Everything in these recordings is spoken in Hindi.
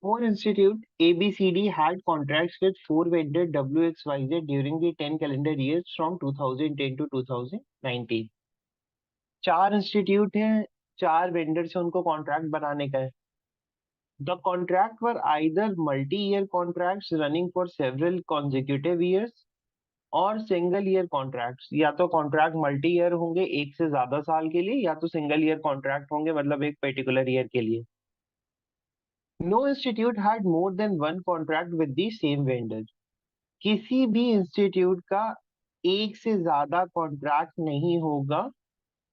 Four institute ABCD had contracts with four vendor WXYZ during the 10 calendar years from 2010 to 2019. चार इंस्टीट्यूट हैं, चार वेंडर से उनको कॉन्ट्रैक्ट बनाने का है. The contract were either multi-year contracts running for several consecutive years और सिंगल ईयर कॉन्ट्रैक्ट्स. या तो कॉन्ट्रैक्ट मल्टी ईयर होंगे एक से ज्यादा साल के लिए, या तो सिंगल ईयर कॉन्ट्रैक्ट होंगे मतलब एक पर्टिकुलर ईयर के लिए. No institute had more than one contract with the same vendor. किसी भी इंस्टीट्यूट का एक से ज्यादा कॉन्ट्रैक्ट नहीं होगा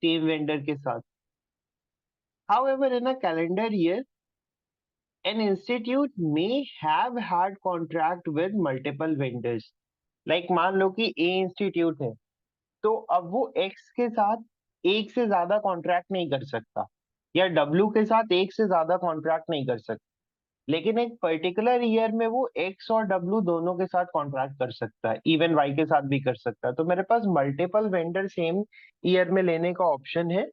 सेम वेंडर के साथ. However, in a calendar year, an institute may have had contract with multiple vendors. Like मान लो कि A इंस्टीट्यूट है, तो अब वो X के साथ एक से ज्यादा कॉन्ट्रैक्ट नहीं कर सकता, या W के साथ एक से ज्यादा कॉन्ट्रैक्ट नहीं कर सकता, लेकिन एक पर्टिकुलर ईयर में वो X और W दोनों के साथ कॉन्ट्रैक्ट कर सकता है, इवन Y के साथ भी कर सकता है. तो मेरे पास मल्टीपल वेंडर सेम ईयर में लेने का ऑप्शन है,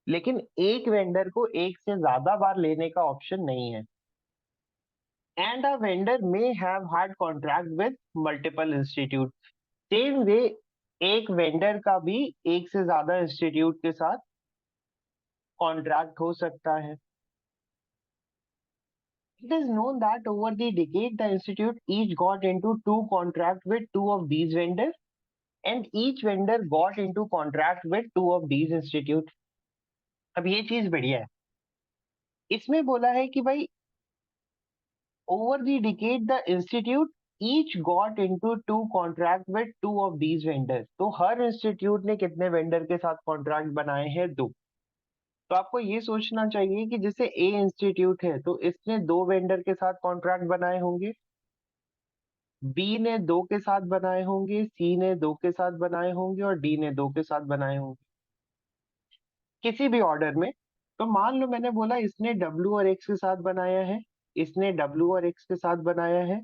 लेकिन एक वेंडर को एक से ज्यादा बार लेने का ऑप्शन नहीं है. And a vendor may have had contract with multiple institute. Same way एक वेंडर का भी एक से ज्यादा इंस्टीट्यूट के साथ कॉन्ट्रैक्ट हो सकता है. It is known that over the decade, the institute each got into two contracts with two of these vendors, and each vendor got into contract with two of these institutes. अब ये चीज बढ़िया है. इसमें बोला है कि भाई over the decade, the institute each got into two contract with two of these vendors. तो हर इंस्टीट्यूट ने कितने वेंडर के साथ कॉन्ट्रैक्ट बनाए हैं? दो. तो आपको ये सोचना चाहिए कि जैसे ए इंस्टीट्यूट है तो इसने दो वेंडर के साथ कॉन्ट्रैक्ट बनाए होंगे, बी ने दो के साथ बनाए होंगे, सी ने दो के साथ बनाए होंगे और डी ने दो के साथ बनाए होंगे, किसी भी ऑर्डर में. तो मान लो मैंने बोला इसने डब्ल्यू और एक्स के साथ बनाया है, इसने डब्ल्यू और एक्स के साथ बनाया है,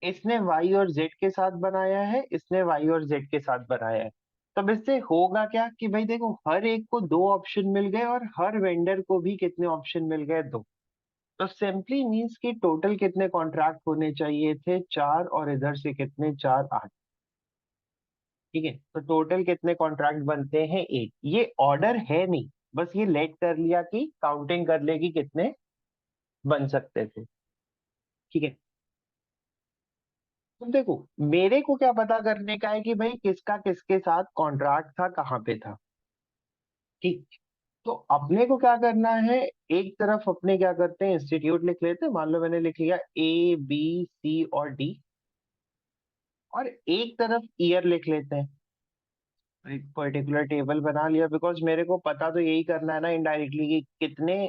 इसने वाई और जेड के साथ बनाया है, इसने वाई और जेड के साथ बनाया है. तब इससे होगा क्या कि भाई देखो हर एक को दो ऑप्शन मिल गए और हर वेंडर को भी कितने ऑप्शन मिल गए? दो. तो सिंपली मीन्स कि टोटल कितने कॉन्ट्रैक्ट होने चाहिए थे? चार, और इधर से कितने? चार, आठ. ठीक है, तो टोटल कितने कॉन्ट्रैक्ट बनते हैं? एक. ये ऑर्डर है नहीं, बस ये लेट कर लिया कि काउंटिंग कर लेगी कितने बन सकते थे. ठीक है. तो देखो मेरे को क्या पता करने का है कि भाई किसका किसके साथ कॉन्ट्रैक्ट था, कहाँ पे था. ठीक. तो अपने को क्या करना है, एक तरफ अपने क्या करते हैं, इंस्टीट्यूट लिख लेते हैं. मान लो मैंने लिख लिया ए बी सी और डी, और एक तरफ ईयर लिख लेते हैं. एक पर्टिकुलर टेबल बना लिया, बिकॉज मेरे को पता तो यही करना है ना इनडायरेक्टली कि कितने,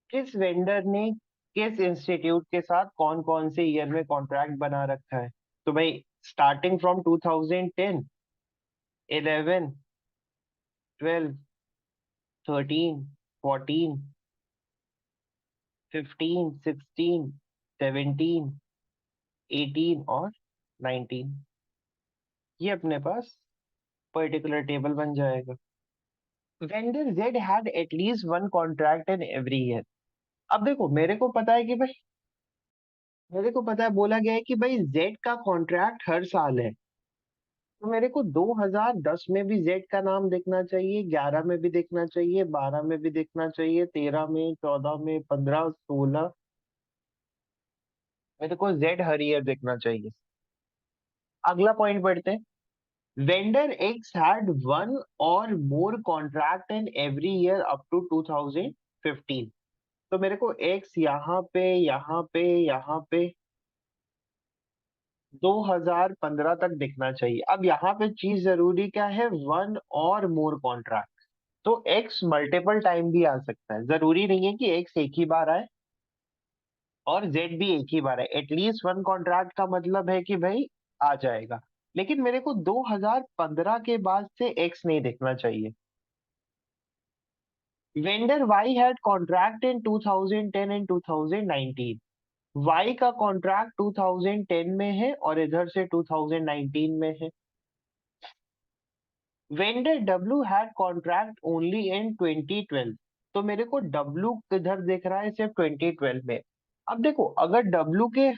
किस वेंडर ने किस इंस्टीट्यूट के साथ कौन कौन से ईयर में कॉन्ट्रैक्ट बना रखा है. तो भाई स्टार्टिंग फ्रॉम 2010, 11, 12, 13, 14, 15, 16, 17, 18 और 19, ये अपने पास पर्टिकुलर टेबल बन जाएगा. Vendor Z had at least one contract in every year. अब देखो मेरे को पता है कि भाई, मेरे को पता है बोला गया है कि भाई जेड का कॉन्ट्रैक्ट हर साल है. तो मेरे को 2010 में भी जेड का नाम देखना चाहिए, 11 में भी देखना चाहिए, 12 में भी देखना चाहिए, 13 में, 14 में, 15, 16. मेरे को जेड हर ईयर देखना चाहिए. अगला पॉइंट पढ़ते हैं. Vendor x had one or more contract in every year up to 2015. तो मेरे को एक्स यहाँ पे, यहाँ पे, यहाँ पे 2015 तक दिखना चाहिए. अब यहाँ पे चीज जरूरी क्या है? One or more contract. तो एक्स मल्टीपल टाइम भी आ सकता है, जरूरी नहीं है कि एक्स एक ही बार आए और जेड भी एक ही बार आए. एटलीस्ट वन कॉन्ट्रैक्ट का मतलब है कि भाई आ जाएगा. लेकिन मेरे को 2015 के बाद से एक्स नहीं देखना चाहिए. Vendor Y had contract in 2010 and 2019. Y का कॉन्ट्रैक्ट 2010 में है और इधर से 2019 में है. Vendor W had contract only in 2012. तो मेरे को डब्लू किधर दिख रहा है, सिर्फ 2012 में। अब देखो, अगर डब्लू के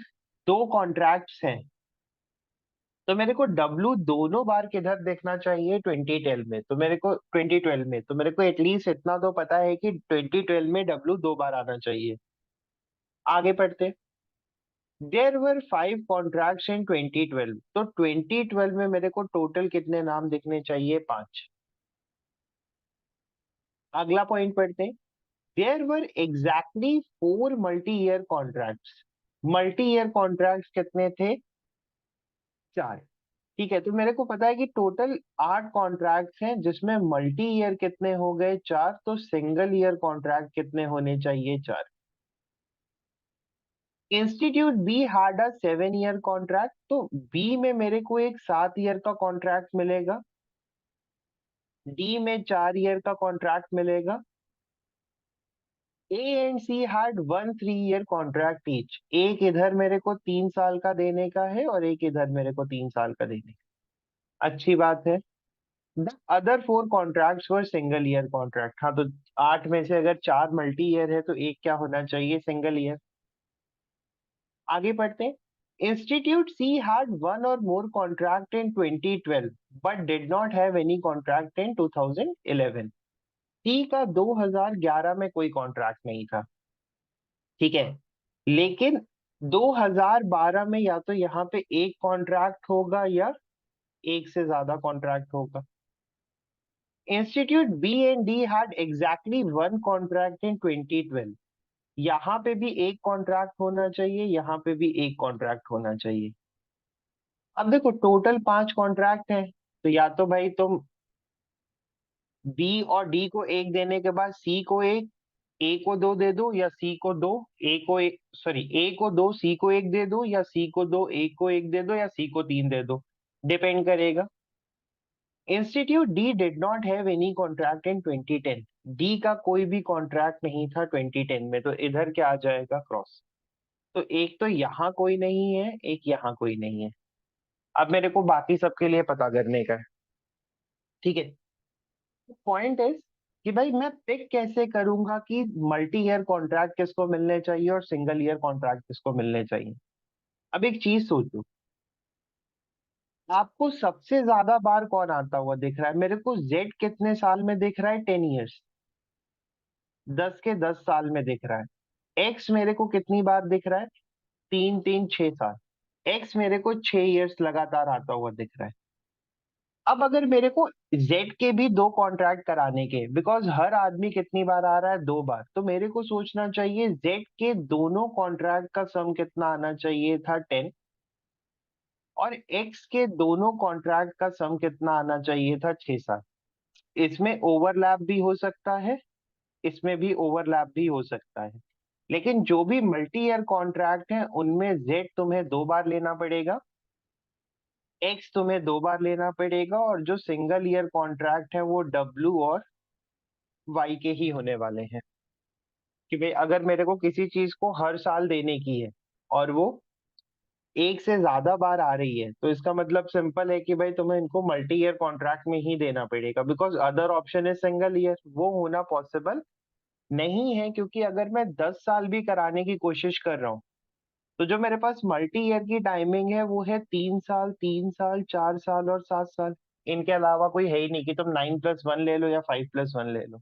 दो कॉन्ट्रैक्ट्स हैं तो मेरे को डब्लू दोनों बार किधर देखना चाहिए, 2012 में। तो मेरे को एटलीस्ट इतना तो पता है कि 2012 में डब्लू दो बार आना चाहिए। आगे पढ़ते। देयर वर 5 कॉन्ट्रैक्ट्स इन 2012, तो 2012 में मेरे को टोटल कितने नाम दिखने चाहिए, 5। अगला पॉइंट पढ़ते हैं। There were exactly 4 multi year contracts. Multi year contracts कितने थे, 4। ठीक है, तो मेरे को पता है कि टोटल 8 कॉन्ट्रैक्ट्स हैं, जिसमें मल्टी ईयर कितने हो गए, 4। तो सिंगल ईयर कॉन्ट्रैक्ट कितने होने चाहिए, 4। Institute B had a 7 year contract, तो बी में मेरे को एक 7 ईयर का कॉन्ट्रैक्ट मिलेगा, डी में 4 ईयर का कॉन्ट्रैक्ट मिलेगा। A and she had 1 3 year contract each, एक इधर मेरे को 3 साल का देने का है और एक इधर मेरे को 3 साल का देने का। अच्छी बात है। The other 4 contracts were single year contract. हाँ, तो 8 में से अगर 4 मल्टी ईयर है तो एक क्या होना चाहिए, सिंगल ईयर। आगे पढ़ते हैं। Institute C had one or more contract in 2012 but did not have any contract in 2011। C का 2011 में कोई कॉन्ट्रैक्ट नहीं था, ठीक है, लेकिन 2012 में या तो यहाँ पे एक कॉन्ट्रैक्ट होगा या एक से ज्यादा कॉन्ट्रैक्ट होगा। Institute B and D had exactly 1 contract in 2012, यहाँ पे भी एक कॉन्ट्रैक्ट होना चाहिए, यहाँ पे भी एक कॉन्ट्रैक्ट होना चाहिए। अब देखो, टोटल 5 कॉन्ट्रैक्ट है, तो या तो भाई तुम बी और डी को एक देने के बाद सी को एक, ए को दो दे दो, या सी को दो, ए को एक, सॉरी, ए को दो सी को एक दे दो, या सी को दो ए को एक दे दो, या सी को 3 दे दो, डिपेंड करेगा। Institute D did not have any contract in 2010, D का कोई भी कॉन्ट्रैक्ट नहीं था 2010 में, तो इधर क्या आ जाएगा, क्रॉस। तो एक तो यहाँ कोई नहीं है, एक यहाँ कोई नहीं है। अब मेरे को बाकी सबके लिए पता करने का है, ठीक है। पॉइंट इज कि भाई मैं पिक कैसे करूंगा कि मल्टी ईयर कॉन्ट्रैक्ट किसको मिलने चाहिए और सिंगल ईयर कॉन्ट्रैक्ट किसको मिलने चाहिए। अब एक चीज सोचो, आपको सबसे ज्यादा बार कौन आता हुआ दिख रहा है, मेरे को जेड कितने साल में दिख रहा है, 10 ईयर्स, 10 के 10 साल में दिख रहा है। एक्स मेरे को कितनी बार दिख रहा है, 3 3 6 साल। एक्स मेरे को 6 ईयर्स लगातार आता हुआ दिख रहा है। अब अगर मेरे को जेड के भी दो कॉन्ट्रैक्ट कराने के, बिकॉज हर आदमी कितनी बार आ रहा है, 2 बार, तो मेरे को सोचना चाहिए जेड के दोनों कॉन्ट्रैक्ट का सम कितना आना चाहिए था, 10। और एक्स के दोनों कॉन्ट्रैक्ट का सम कितना आना चाहिए था, 6 साल। इसमें ओवरलैप भी हो सकता है, इसमें भी ओवरलैप भी हो सकता है, लेकिन जो भी मल्टी ईयर कॉन्ट्रैक्ट है उनमें जेड तुम्हें 2 बार लेना पड़ेगा, एक्स तुम्हें 2 बार लेना पड़ेगा, और जो सिंगल ईयर कॉन्ट्रैक्ट है वो डब्ल्यू और वाई के ही होने वाले हैं। कि भाई अगर मेरे को किसी चीज को हर साल देने की है और वो एक से ज्यादा बार आ रही है, तो इसका मतलब सिंपल है कि भाई तुम्हें इनको मल्टी ईयर कॉन्ट्रैक्ट में ही देना पड़ेगा, बिकॉज अदर ऑप्शन है सिंगल ईयर, वो होना पॉसिबल नहीं है। क्योंकि अगर मैं 10 साल भी कराने की कोशिश कर रहा हूँ, तो जो मेरे पास मल्टी ईयर की टाइमिंग है वो है 3 साल, 3 साल, 4 साल और 7 साल। इनके अलावा कोई है ही नहीं कि तुम 9+1 ले लो या 5+1 ले लो,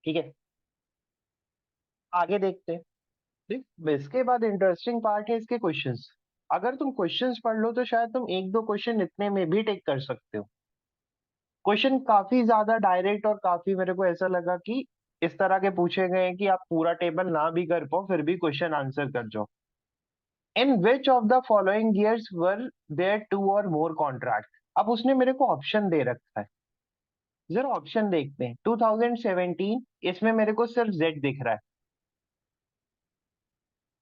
ठीक है। आगे देखते हैं। देख, इसके बाद इंटरेस्टिंग पार्ट है इसके क्वेश्चंस। अगर तुम क्वेश्चंस पढ़ लो तो शायद तुम एक दो क्वेश्चन इतने में भी टेक कर सकते हो। क्वेश्चन काफी ज्यादा डायरेक्ट और काफी मेरे को ऐसा लगा कि इस तरह के पूछे गए हैं कि आप पूरा टेबल ना भी कर पाओ फिर भी क्वेश्चन आंसर कर जाओ। In which of the following years were there 2 or more contract. अब उसने मेरे को ऑप्शन दे रखा है, जरा ऑप्शन देखते हैं। 2017, इसमें मेरे को सिर्फ जेड दिख रहा है।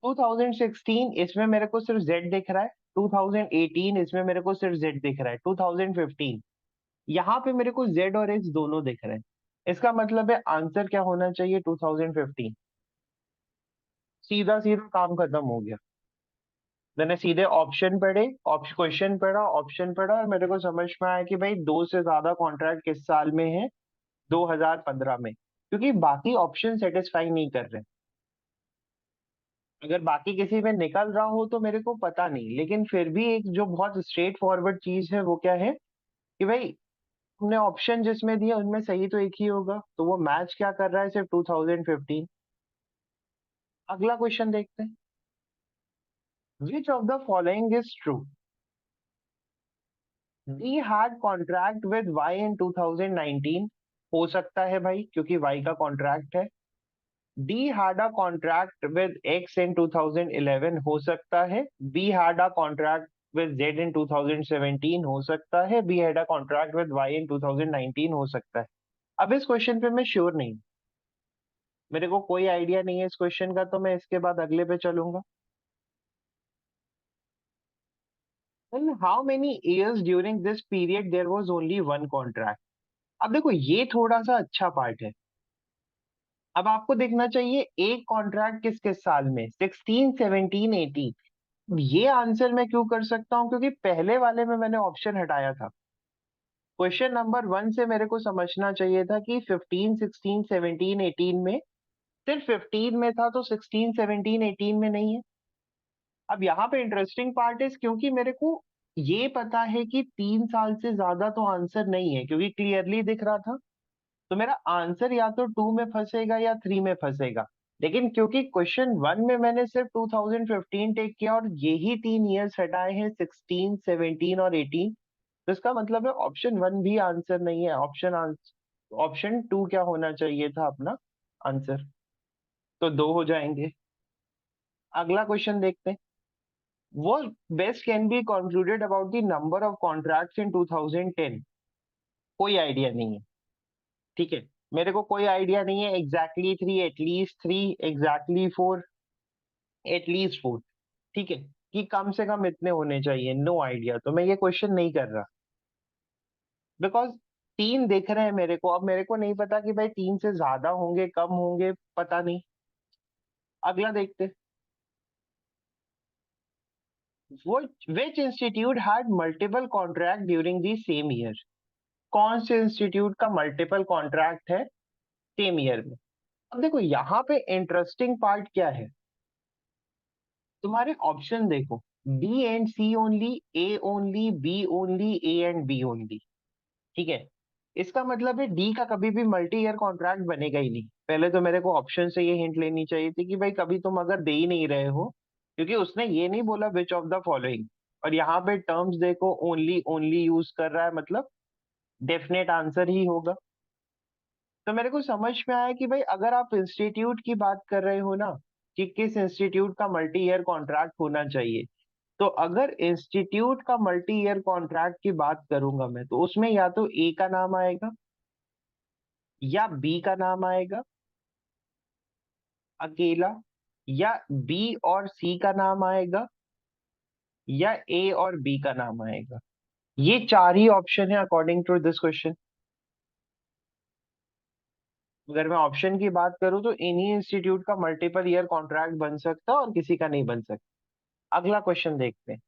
2016, इसमें मेरे को सिर्फ जेड दिख रहा है। 2018, इसमें मेरे को सिर्फ जेड दिख रहा है। 2015, यहाँ पे मेरे को जेड और एक्स दोनों दिख रहे हैं। इसका मतलब है आंसर क्या होना चाहिए, 2015। सीधा सीधा काम खत्म हो गया। मैंने सीधे ऑप्शन पढ़े, ऑप्शन क्वेश्चन पढ़ा, ऑप्शन पढ़ा, और मेरे को समझ में आया कि भाई दो से ज्यादा कॉन्ट्रैक्ट किस साल में है, 2015 में। क्योंकि बाकी ऑप्शन सेटिस्फाई नहीं कर रहे। अगर बाकी किसी में निकल रहा हो तो मेरे को पता नहीं, लेकिन फिर भी एक जो बहुत स्ट्रेट फॉरवर्ड चीज है वो क्या है कि भाई तुमने ऑप्शन जिसमें दिया उनमें सही तो एक ही होगा, तो वो मैच क्या कर रहा है, सिर्फ 2015। अगला क्वेश्चन देखते हैं। Which of the following is true? D had contract with Y in 2019। हो सकता है भाई, क्योंकि वाई का कॉन्ट्रैक्ट है। D had a contract with X in 2011। हो सकता है। B had a contract with Z in 2017। हो सकता है। B had a contract with Y in 2019। हो सकता है। अब इस क्वेश्चन पे मैं श्योर नहीं हूं। मेरे को कोई आइडिया नहीं है इस क्वेश्चन का, तो मैं इसके बाद अगले पे चलूंगा। In how many years during this period there was only one contract? अब देखो ये थोड़ा सा अच्छा पार्ट है। अब आपको देखना चाहिए एक कॉन्ट्रैक्ट किस किस साल में, 16, 17, 18। ये आंसर मैं क्यों कर सकता हूँ, क्योंकि पहले वाले में मैंने ऑप्शन हटाया था। क्वेश्चन नंबर 1 से मेरे को समझना चाहिए था कि 15, 16, 17, 18 में सिर्फ 15 में था, तो 16, 17, 18 में नहीं है। अब यहाँ पे इंटरेस्टिंग पार्ट है, क्योंकि मेरे को ये पता है कि 3 साल से ज्यादा तो आंसर नहीं है, क्योंकि क्लियरली दिख रहा था। तो मेरा आंसर या तो 2 में फंसेगा या 3 में फंसेगा। लेकिन क्योंकि क्वेश्चन 1 में मैंने सिर्फ 2015 टेक किया और यही 3 इयर्स हटाए हैं, 16, 17 और 18, तो इसका मतलब है ऑप्शन 1 भी आंसर नहीं है। ऑप्शन 2 क्या होना चाहिए था अपना आंसर। तो 2 हो जाएंगे। अगला क्वेश्चन देखते हैं। What best can be concluded about the number of contracts in 2010? कोई आइडिया नहीं है। ठीक है। मेरे को कोई आइडिया नहीं है। Exactly 3, at least 3, exactly 4, at least 4। ठीक है। कि कम से कम इतने होने चाहिए, नो आइडिया। तो मैं ये क्वेश्चन नहीं कर रहा, बिकॉज 3 दिख रहे हैं मेरे को। अब मेरे को नहीं पता कि भाई 3 से ज्यादा होंगे, कम होंगे, पता नहीं। अगला देखते। Which institute had multiple contract during the same year? कौन से इंस्टीट्यूट का मल्टीपल कॉन्ट्रैक्ट है सेम ईयर में? अब देखो यहाँ पे इंटरेस्टिंग पार्ट क्या है। तुम्हारे ऑप्शन देखो, B and C only, A only, B only, A and B only. ठीक है। इसका मतलब है डी का कभी भी मल्टी ईयर कॉन्ट्रैक्ट बनेगा ही नहीं। पहले तो मेरे को ऑप्शन से ये हिंट लेनी चाहिए थी कि भाई कभी तुम अगर दे ही नहीं रहे हो, क्योंकि उसने ये नहीं बोला विच ऑफ द फॉलोइंग। और यहाँ पे टर्म्स देखो, ओनली ओनली यूज कर रहा है, मतलब डेफिनेट आंसर ही होगा। तो मेरे को समझ में आया कि भाई अगर आप इंस्टीट्यूट की बात कर रहे हो ना, कि किस इंस्टीट्यूट का मल्टी ईयर कॉन्ट्रैक्ट होना चाहिए, तो अगर इंस्टीट्यूट का मल्टी ईयर कॉन्ट्रैक्ट की बात करूंगा मैं, तो उसमें या तो ए का नाम आएगा, या बी का नाम आएगा अकेला, या बी और सी का नाम आएगा, या ए और बी का नाम आएगा। ये 4 ही ऑप्शन है अकॉर्डिंग टू दिस क्वेश्चन। अगर मैं ऑप्शन की बात करूं तो इन्हीं इंस्टीट्यूट का मल्टीपल ईयर कॉन्ट्रैक्ट बन सकता है और किसी का नहीं बन सकता। अगला क्वेश्चन देखते हैं।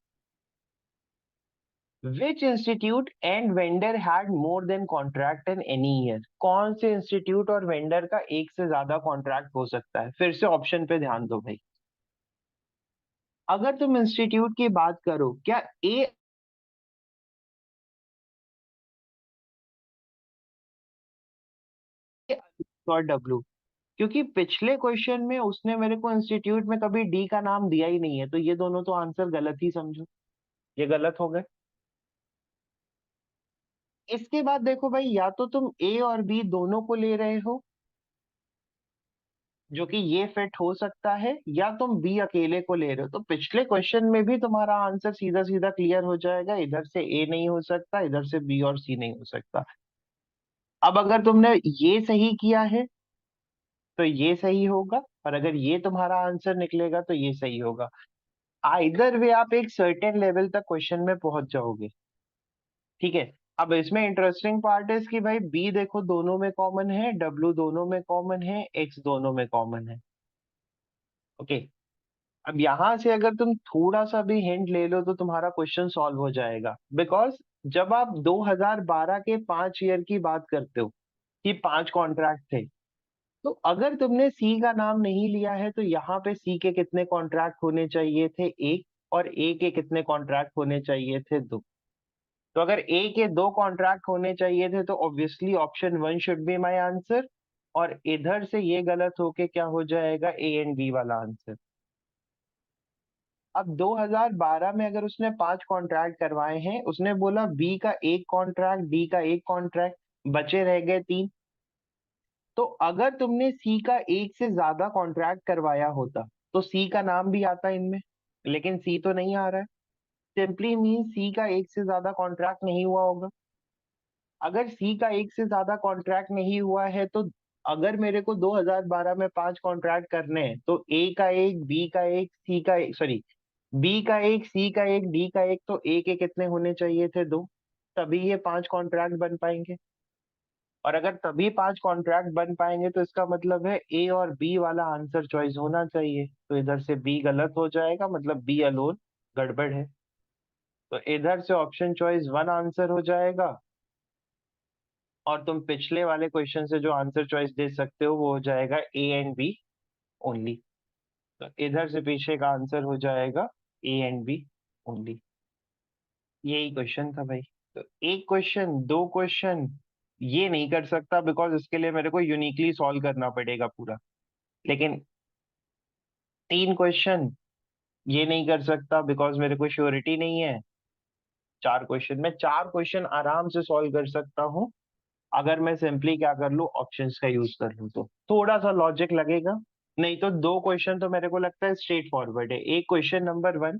Which institute and vendor had more then contract in any year? कौन से इंस्टीट्यूट और वेंडर का एक से ज्यादा कॉन्ट्रैक्ट हो सकता है? फिर से ऑप्शन पे ध्यान दो भाई। अगर तुम इंस्टीट्यूट की बात करो, क्या ए और डब्ल्यू? क्योंकि पिछले क्वेश्चन में उसने मेरे को इंस्टीट्यूट में कभी डी का नाम दिया ही नहीं है, तो ये दोनों तो आंसर गलत ही समझो। ये गलत हो गए। इसके बाद देखो भाई, या तो तुम ए और बी दोनों को ले रहे हो, जो कि ये फिट हो सकता है, या तुम बी अकेले को ले रहे हो। तो पिछले क्वेश्चन में भी तुम्हारा आंसर सीधा सीधा क्लियर हो जाएगा, इधर से ए नहीं हो सकता, इधर से बी और सी नहीं हो सकता। अब अगर तुमने ये सही किया है तो ये सही होगा, और अगर ये तुम्हारा आंसर निकलेगा तो ये सही होगा। आइदर वे आप एक सर्टेन लेवल तक क्वेश्चन में पहुंच जाओगे। ठीक है। अब इसमें इंटरेस्टिंग पार्ट है कि भाई बी देखो दोनों में कॉमन है, डब्ल्यू दोनों में कॉमन है, एक्स दोनों में कॉमन है। ओके। अब यहां से अगर तुम थोड़ा सा भी हिंट ले लो तो तुम्हारा क्वेश्चन सॉल्व हो जाएगा, बिकॉज जब आप 2012 के 5 ईयर की बात करते हो कि 5 कॉन्ट्रैक्ट थे, तो अगर तुमने सी का नाम नहीं लिया है तो यहाँ पे सी के कितने कॉन्ट्रैक्ट होने चाहिए थे, एक। और ए के कितने कॉन्ट्रैक्ट होने चाहिए थे, दो। तो अगर ए के दो कॉन्ट्रैक्ट होने चाहिए थे तो obviously option one should be my answer. और इधर से ये गलत होके क्या हो जाएगा, ए एंड बी वाला आंसर। अब 2012 में अगर उसने 5 कॉन्ट्रैक्ट करवाए हैं, उसने बोला बी का एक कॉन्ट्रैक्ट, डी का एक कॉन्ट्रैक्ट, बचे रह गए 3। तो अगर तुमने सी का एक से ज्यादा कॉन्ट्रैक्ट करवाया होता तो सी का नाम भी आता इनमें, लेकिन सी तो नहीं आ रहा है। सिंपली मीन सी का एक से ज्यादा कॉन्ट्रैक्ट नहीं हुआ होगा। अगर सी का एक से ज्यादा कॉन्ट्रैक्ट नहीं हुआ है तो अगर मेरे को 2012 में 5 कॉन्ट्रैक्ट करने हैं तो ए का एक, बी का एक, सी का एक, सॉरी, बी का एक, सी का एक, डी का एक, तो ए के कितने होने चाहिए थे, दो। तभी ये 5 कॉन्ट्रैक्ट बन पाएंगे। और अगर तभी 5 कॉन्ट्रैक्ट बन पाएंगे तो इसका मतलब है ए और बी वाला आंसर चॉइस होना चाहिए। तो इधर से बी गलत हो जाएगा, मतलब बी अलोन गड़बड़ है। तो इधर से ऑप्शन चॉइस वन आंसर हो जाएगा। और तुम पिछले वाले क्वेश्चन से जो आंसर चॉइस दे सकते हो वो हो जाएगा ए एंड बी ओनली। तो इधर से पीछे का आंसर हो जाएगा ए एंड बी ओनली। यही क्वेश्चन था भाई। तो एक क्वेश्चन, दो क्वेश्चन ये नहीं कर सकता बिकॉज इसके लिए मेरे को यूनिकली सॉल्व करना पड़ेगा पूरा। लेकिन 3 क्वेश्चन ये नहीं कर सकता बिकॉज मेरे को श्योरिटी नहीं है। 4 क्वेश्चन, मैं 4 क्वेश्चन आराम से सॉल्व कर सकता हूँ अगर मैं सिंपली क्या कर लूँ, ऑप्शंस का यूज कर लूँ। तो थोड़ा सा लॉजिक लगेगा। नहीं तो 2 क्वेश्चन तो मेरे को लगता है स्ट्रेट फॉरवर्ड है। एक क्वेश्चन नंबर वन,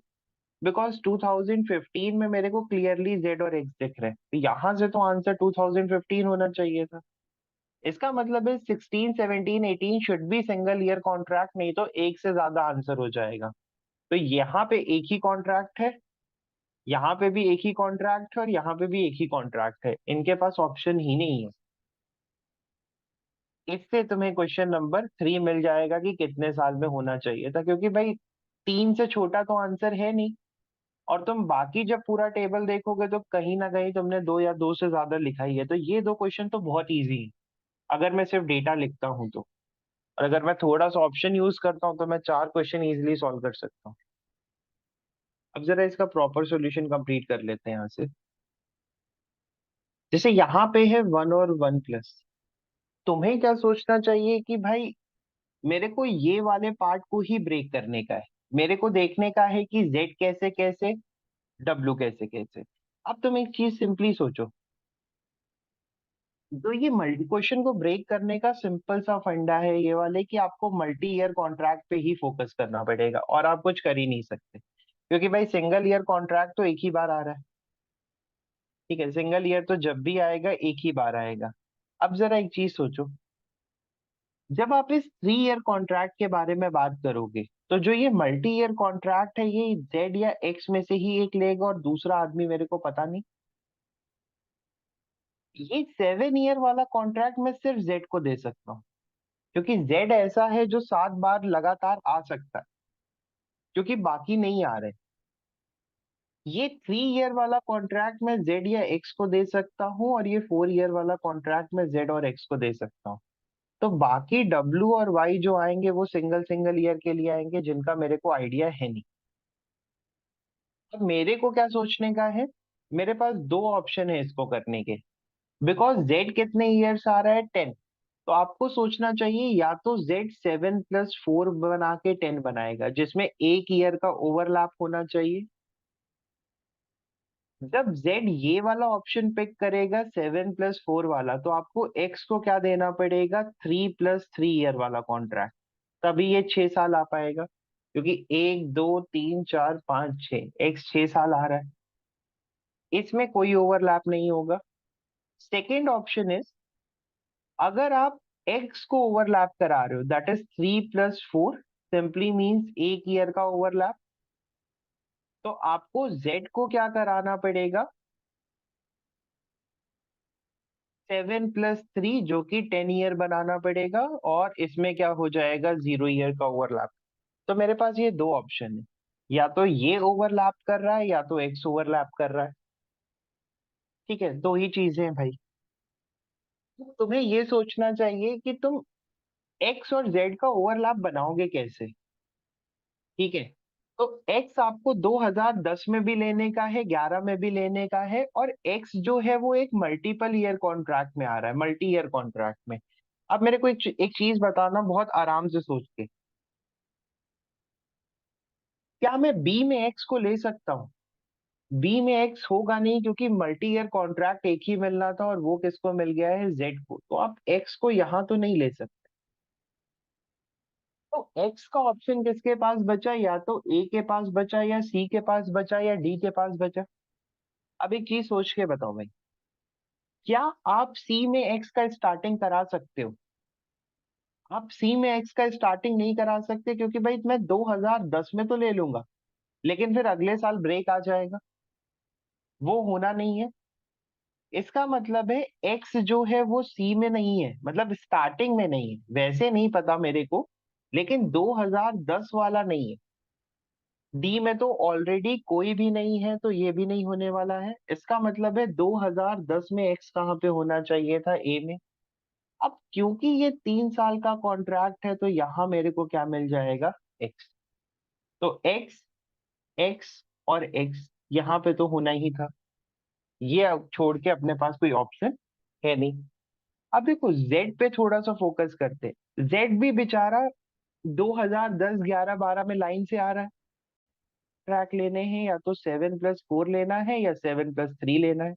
बिकॉज 2015 में मेरे को क्लियरली जेड और एक्स दिख रहे हैं, तो यहाँ से तो आंसर 2015 होना चाहिए था। इसका मतलब है 16, 17, 18 should be single year contract, नहीं तो एक से ज्यादा आंसर हो जाएगा। तो यहाँ पे एक ही कॉन्ट्रैक्ट है, यहाँ पे भी एक ही कॉन्ट्रैक्ट है, और यहाँ पे भी एक ही कॉन्ट्रैक्ट है। इनके पास ऑप्शन ही नहीं है। इससे तुम्हें क्वेश्चन नंबर 3 मिल जाएगा कि कितने साल में होना चाहिए था, क्योंकि भाई 3 से छोटा तो आंसर है नहीं। और तुम बाकी जब पूरा टेबल देखोगे तो कहीं ना कहीं तुमने दो या दो से ज्यादा लिखा ही है। तो ये 2 क्वेश्चन तो बहुत इजी है अगर मैं सिर्फ डेटा लिखता हूँ तो। और अगर मैं थोड़ा सा ऑप्शन यूज करता हूँ तो मैं 4 क्वेश्चन इजिली सॉल्व कर सकता हूँ। अब जरा इसका प्रॉपर सॉल्यूशन कंप्लीट कर लेते हैं यहाँ से। जैसे यहाँ पे है 1 और 1+। तुम्हें क्या सोचना चाहिए कि भाई मेरे को ये वाले पार्ट को ही ब्रेक करने का है। मेरे को देखने का है कि z कैसे कैसे, w कैसे कैसे। अब तुम एक चीज सिंपली सोचो। तो ये मल्टी क्वेश्चन को ब्रेक करने का सिंपल सा फंडा है ये वाले, कि आपको मल्टी ईयर कॉन्ट्रैक्ट पे ही फोकस करना पड़ेगा और आप कुछ कर ही नहीं सकते, क्योंकि भाई सिंगल ईयर कॉन्ट्रैक्ट तो एक ही बार आ रहा है। ठीक है, सिंगल ईयर तो जब भी आएगा एक ही बार आएगा। अब जरा एक चीज सोचो, जब आप इस 3 ईयर कॉन्ट्रैक्ट के बारे में बात करोगे तो जो ये मल्टी ईयर कॉन्ट्रैक्ट है ये जेड या एक्स में से ही एक लेगा और दूसरा आदमी मेरे को पता नहीं। ये 7 ईयर वाला कॉन्ट्रैक्ट मैं सिर्फ जेड को दे सकता हूँ, क्योंकि जेड ऐसा है जो 7 बार लगातार आ सकता है, क्योंकि बाकी नहीं आ रहे। ये 3 ईयर वाला कॉन्ट्रैक्ट मैं जेड या एक्स को दे सकता हूँ, और ये 4 ईयर वाला कॉन्ट्रैक्ट मैं जेड और एक्स को दे सकता हूँ। तो बाकी डब्ल्यू और वाई जो आएंगे वो सिंगल सिंगल ईयर के लिए आएंगे, जिनका मेरे को आइडिया है नहीं। अब मेरे को क्या सोचने का है, मेरे पास 2 ऑप्शन है इसको करने के। बिकॉज जेड कितने ईयर्स आ रहा है, 10। तो आपको सोचना चाहिए या तो जेड 7+4 बना के 10 बनाएगा, जिसमें एक ईयर का ओवरलैप होना चाहिए। जब जेड ये वाला ऑप्शन पिक करेगा 7+4 वाला, तो आपको एक्स को क्या देना पड़ेगा, 3+3 ईयर वाला कॉन्ट्रैक्ट। तभी ये 6 साल आ पाएगा, क्योंकि 1, 2, 3, 4, 5, 6, एक्स 6 साल आ रहा है। इसमें कोई ओवरलैप नहीं होगा। सेकेंड ऑप्शन इज, अगर आप एक्स को ओवरलैप करा रहे हो, दैट इज 3+4, सिंपली मीन्स एक ईयर का ओवरलैप। तो आपको जेड को क्या कराना पड़ेगा, 7+3 जो कि 10 ईयर बनाना पड़ेगा, और इसमें क्या हो जाएगा, 0 ईयर का ओवरलैप। तो मेरे पास ये 2 ऑप्शन है, या तो ये ओवरलैप कर रहा है या तो एक्स ओवरलैप कर रहा है। ठीक है, 2 ही चीजें हैं भाई। तो तुम्हें ये सोचना चाहिए कि तुम एक्स और जेड का ओवरलैप बनाओगे कैसे? ठीक है, तो एक्स आपको 2010 में भी लेने का है, 11 में भी लेने का है, और एक्स जो है वो एक मल्टीपल ईयर कॉन्ट्रैक्ट में आ रहा है, मल्टी ईयर कॉन्ट्रैक्ट में। अब मेरे को एक चीज बताना बहुत आराम से सोच के, क्या मैं बी में एक्स को ले सकता हूँ? बी में एक्स होगा नहीं, क्योंकि मल्टी ईयर कॉन्ट्रैक्ट एक ही मिलना था और वो किसको मिल गया है? जेड को। तो आप एक्स को यहाँ तो नहीं ले सकते। तो एक्स का ऑप्शन किसके पास बचा? या तो ए के पास बचा, या सी के पास बचा, या डी के पास बचा। अब एक चीज सोच के बताओ भाई, क्या आप सी में एक्स का स्टार्टिंग करा सकते हो? आप सी में एक्स का स्टार्टिंग नहीं करा सकते, क्योंकि भाई मैं 2010 में तो ले लूंगा, लेकिन फिर अगले साल ब्रेक आ जाएगा, वो होना नहीं है। इसका मतलब है एक्स जो है वो सी में नहीं है, मतलब स्टार्टिंग में नहीं है, वैसे नहीं पता मेरे को, लेकिन 2010 वाला नहीं है। डी में तो ऑलरेडी कोई भी नहीं है, तो ये भी नहीं होने वाला है। इसका मतलब है 2010 में एक्स कहाँ पे होना चाहिए था? ए में। अब क्योंकि ये 3 साल का कॉन्ट्रैक्ट है, तो यहाँ मेरे को क्या मिल जाएगा? एक्स। तो एक्स, एक्स और एक्स यहाँ पे तो होना ही था। ये अब छोड़ के अपने पास कोई ऑप्शन है नहीं। अब देखो जेड पे थोड़ा सा फोकस करते। जेड भी बेचारा 2010, 11, 12 में लाइन से आ रहा है। ट्रैक लेने हैं, या तो 7+4 लेना है, या 7+3 लेना है।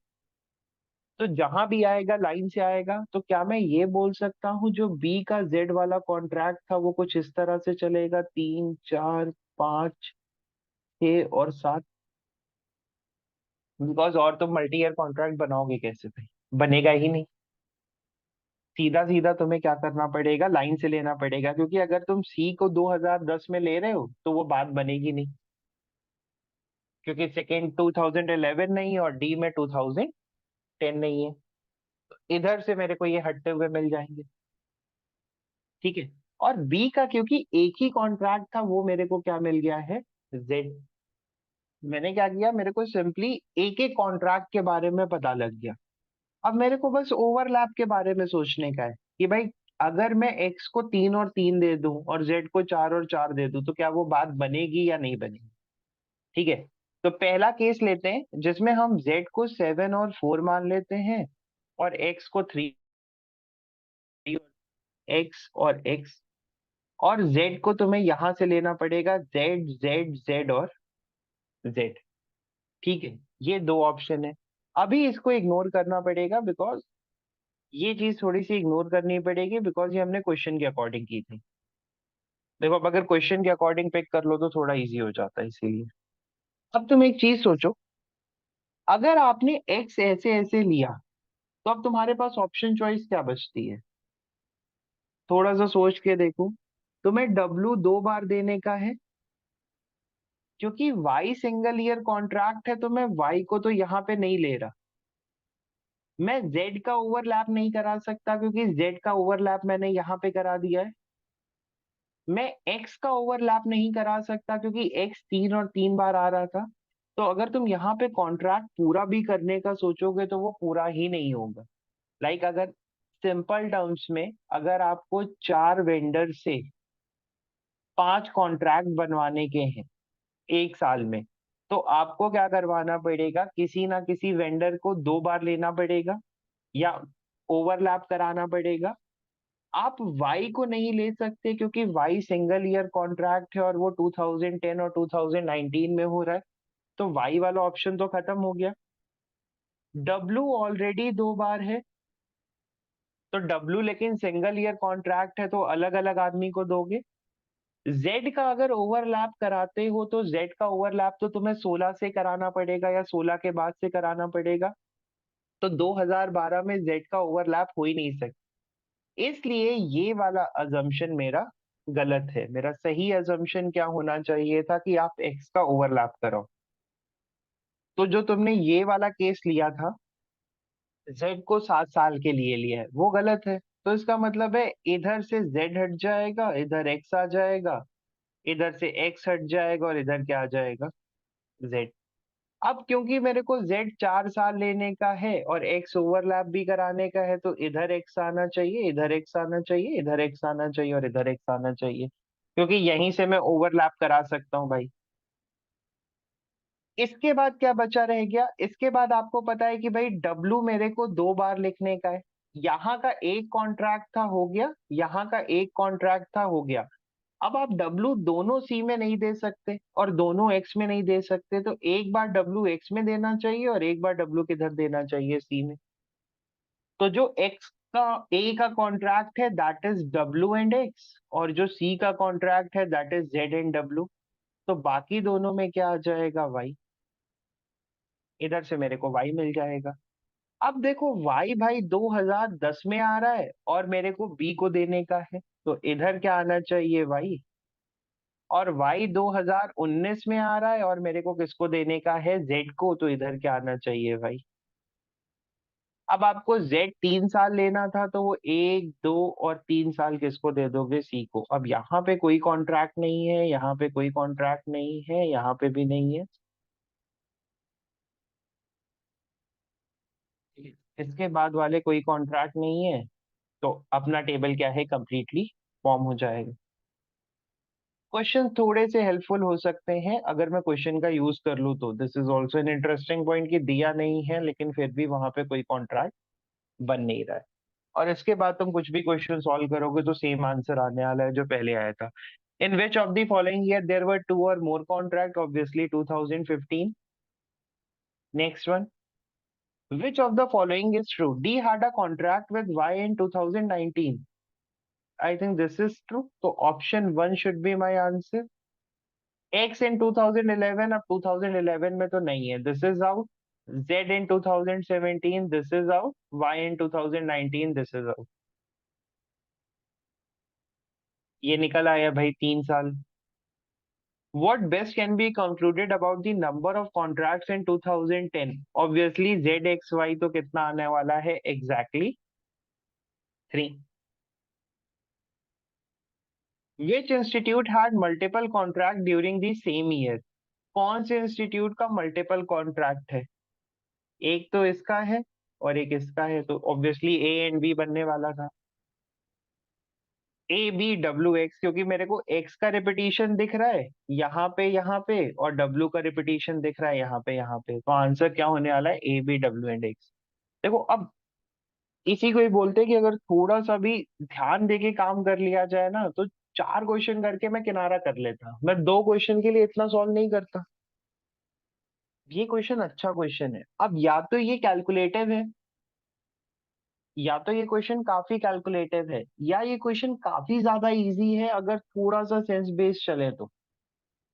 तो जहां भी आएगा लाइन से आएगा। तो क्या मैं ये बोल सकता हूँ जो बी का जेड वाला कॉन्ट्रैक्ट था वो कुछ इस तरह से चलेगा? 3, 4, 5, 6 और 7। बिकॉज और तुम मल्टी ईयर कॉन्ट्रैक्ट बनाओगे कैसे भाई? बनेगा ही नहीं। सीधा सीधा तुम्हें क्या करना पड़ेगा? लाइन से लेना पड़ेगा, क्योंकि अगर तुम सी को 2010 में ले रहे हो तो वो बात बनेगी नहीं, क्योंकि सेकेंड 2011 नहीं है और डी में 2010 नहीं है। इधर से मेरे को ये हटते हुए मिल जाएंगे। ठीक है। और बी का क्योंकि एक ही कॉन्ट्रैक्ट था, वो मेरे को क्या मिल गया है? जेड। मैंने क्या किया, मेरे को सिंपली एक एक कॉन्ट्रैक्ट के बारे में पता लग गया। अब मेरे को बस ओवरलैप के बारे में सोचने का है कि भाई अगर मैं एक्स को 3 और 3 दे दूं और जेड को 4 और 4 दे दूं, तो क्या वो बात बनेगी या नहीं बनेगी? ठीक है। तो पहला केस लेते हैं जिसमें हम जेड को 7 और 4 मान लेते हैं, और एक्स को 3, एक्स और एक्स। और जेड को तुम्हें यहां से लेना पड़ेगा जेड, जेड, जेड और जेड। ठीक है। ये दो ऑप्शन है। अभी इसको इग्नोर करना पड़ेगा, बिकॉज ये चीज थोड़ी सी इग्नोर करनी पड़ेगी, बिकॉज ये हमने क्वेश्चन के अकॉर्डिंग की थी। देखो, अब अगर क्वेश्चन के अकॉर्डिंग पिक कर लो तो थोड़ा इजी हो जाता है, इसीलिए। अब तुम एक चीज सोचो, अगर आपने एक्स ऐसे ऐसे लिया, तो अब तुम्हारे पास ऑप्शन चॉइस क्या बचती है? थोड़ा सा सोच के देखो। तुम्हें डब्लू 2 बार देने का है, क्योंकि वाई सिंगल ईयर कॉन्ट्रैक्ट है, तो मैं वाई को तो यहाँ पे नहीं ले रहा। मैं जेड का ओवरलैप नहीं करा सकता, क्योंकि जेड का ओवरलैप मैंने यहाँ पे करा दिया है। मैं एक्स का ओवरलैप नहीं करा सकता, क्योंकि एक्स 3 और 3 बार आ रहा था। तो अगर तुम यहाँ पे कॉन्ट्रैक्ट पूरा भी करने का सोचोगे तो वो पूरा ही नहीं होगा। अगर सिंपल टर्म्स में, अगर आपको 4 वेंडर से 5 कॉन्ट्रैक्ट बनवाने के हैं एक साल में, तो आपको क्या करवाना पड़ेगा? किसी ना किसी वेंडर को 2 बार लेना पड़ेगा, या ओवरलैप कराना पड़ेगा। आप वाई को नहीं ले सकते, क्योंकि वाई सिंगल ईयर कॉन्ट्रैक्ट है और वो 2010 और 2019 में हो रहा है। तो वाई वाला ऑप्शन तो खत्म हो गया। डब्लू ऑलरेडी 2 बार है, तो डब्लू लेकिन सिंगल ईयर कॉन्ट्रैक्ट है, तो अलग अलग आदमी को दोगे। जेड का अगर ओवरलैप कराते हो, तो जेड का ओवरलैप तो तुम्हें 16 से कराना पड़ेगा, या 16 के बाद से कराना पड़ेगा। तो 2012 में जेड का ओवरलैप हो ही नहीं सकता। इसलिए ये वाला अजम्पशन मेरा गलत है। मेरा सही अजम्पशन क्या होना चाहिए था? कि आप एक्स का ओवरलैप करो। तो जो तुमने ये वाला केस लिया था, जेड को 7 साल के लिए लिया है, वो गलत है। तो इसका मतलब है इधर से जेड हट जाएगा, इधर एक्स आ जाएगा, इधर से एक्स हट जाएगा, और इधर क्या आ जाएगा? जेड। अब क्योंकि मेरे को z 4 साल लेने का है और x ओवरलैप भी कराने का है, तो इधर x आना चाहिए, इधर x आना चाहिए, इधर x आना चाहिए और इधर x आना चाहिए, क्योंकि यहीं से मैं ओवरलैप करा सकता हूँ भाई। इसके बाद क्या बचा रह गया? इसके बाद आपको पता है कि भाई W मेरे को 2 बार लिखने का है। यहाँ का एक कॉन्ट्रैक्ट था, हो गया, यहाँ का एक कॉन्ट्रैक्ट था, हो गया। अब आप W दोनों C में नहीं दे सकते और दोनों X में नहीं दे सकते, तो एक बार W X में देना चाहिए और एक बार W किधर देना चाहिए, C में। तो जो X का A का कॉन्ट्रैक्ट है that is W and X, और जो C का कॉन्ट्रैक्ट है that is Z and W। तो बाकी दोनों में क्या आ जाएगा? Y। इधर से मेरे को Y मिल जाएगा। अब देखो Y भाई 2010 में आ रहा है और मेरे को B को देने का है, तो इधर क्या आना चाहिए? Y। और Y 2019 में आ रहा है और मेरे को किसको देने का है? Z को, तो इधर क्या आना चाहिए? Y। अब आपको Z 3 साल लेना था, तो वो 1, 2 और 3 साल किसको दे दोगे? C को। अब यहाँ पे कोई कॉन्ट्रैक्ट नहीं है, यहाँ पे कोई कॉन्ट्रैक्ट नहीं है, यहाँ पे भी नहीं है। इसके बाद वाले कोई कॉन्ट्रैक्ट नहीं है, तो अपना टेबल क्या है? कंप्लीटली फॉर्म हो जाएगा। क्वेश्चन थोड़े से हेल्पफुल हो सकते हैं अगर मैं क्वेश्चन का यूज कर लूँ तो। This is also an interesting point कि दिया नहीं है लेकिन फिर भी वहां पे कोई कॉन्ट्रैक्ट बन नहीं रहा है। और इसके बाद तुम कुछ भी क्वेश्चन सॉल्व करोगे तो सेम आंसर आने वाला है जो पहले आया था। In which of the following year there were 2 or more contract? Obviously 2015। Next one, which of the following is true? D had a contract with Y in 2019. I think this is true. So option 1 should be my answer. X in 2011, अब 2011 में तो नहीं है, this is out. Z in 2017, this is out. Y in 2019, this is out. ये निकल आया भाई 3 साल। What best can be concluded about the number of contracts in 2010? Obviously ZXY तो कितना आने वाला है? Exactly 3. Which institute had multiple contract during the same year? कौन से इंस्टीट्यूट का मल्टीपल कॉन्ट्रैक्ट है? एक तो इसका है और एक इसका है, तो ऑब्वियसली ए एंड बी बनने वाला था। A B W X, क्योंकि मेरे को X का रिपीटिशन दिख रहा है यहाँ पे और W का रिपीटिशन दिख रहा है यहाँ पे, तो आंसर क्या होने वाला है? A B W and X। देखो अब इसी को ही बोलते हैं कि अगर थोड़ा सा भी ध्यान दे के काम कर लिया जाए ना, तो 4 क्वेश्चन करके मैं किनारा कर लेता, मैं 2 क्वेश्चन के लिए इतना सॉल्व नहीं करता। ये क्वेश्चन अच्छा क्वेश्चन है। अब या तो ये कैलकुलेटिव है, या तो ये क्वेश्चन काफी कैलकुलेटिव है, या ये क्वेश्चन काफी ज्यादा इजी है अगर थोड़ा सा सेंस बेस्ड चले तो।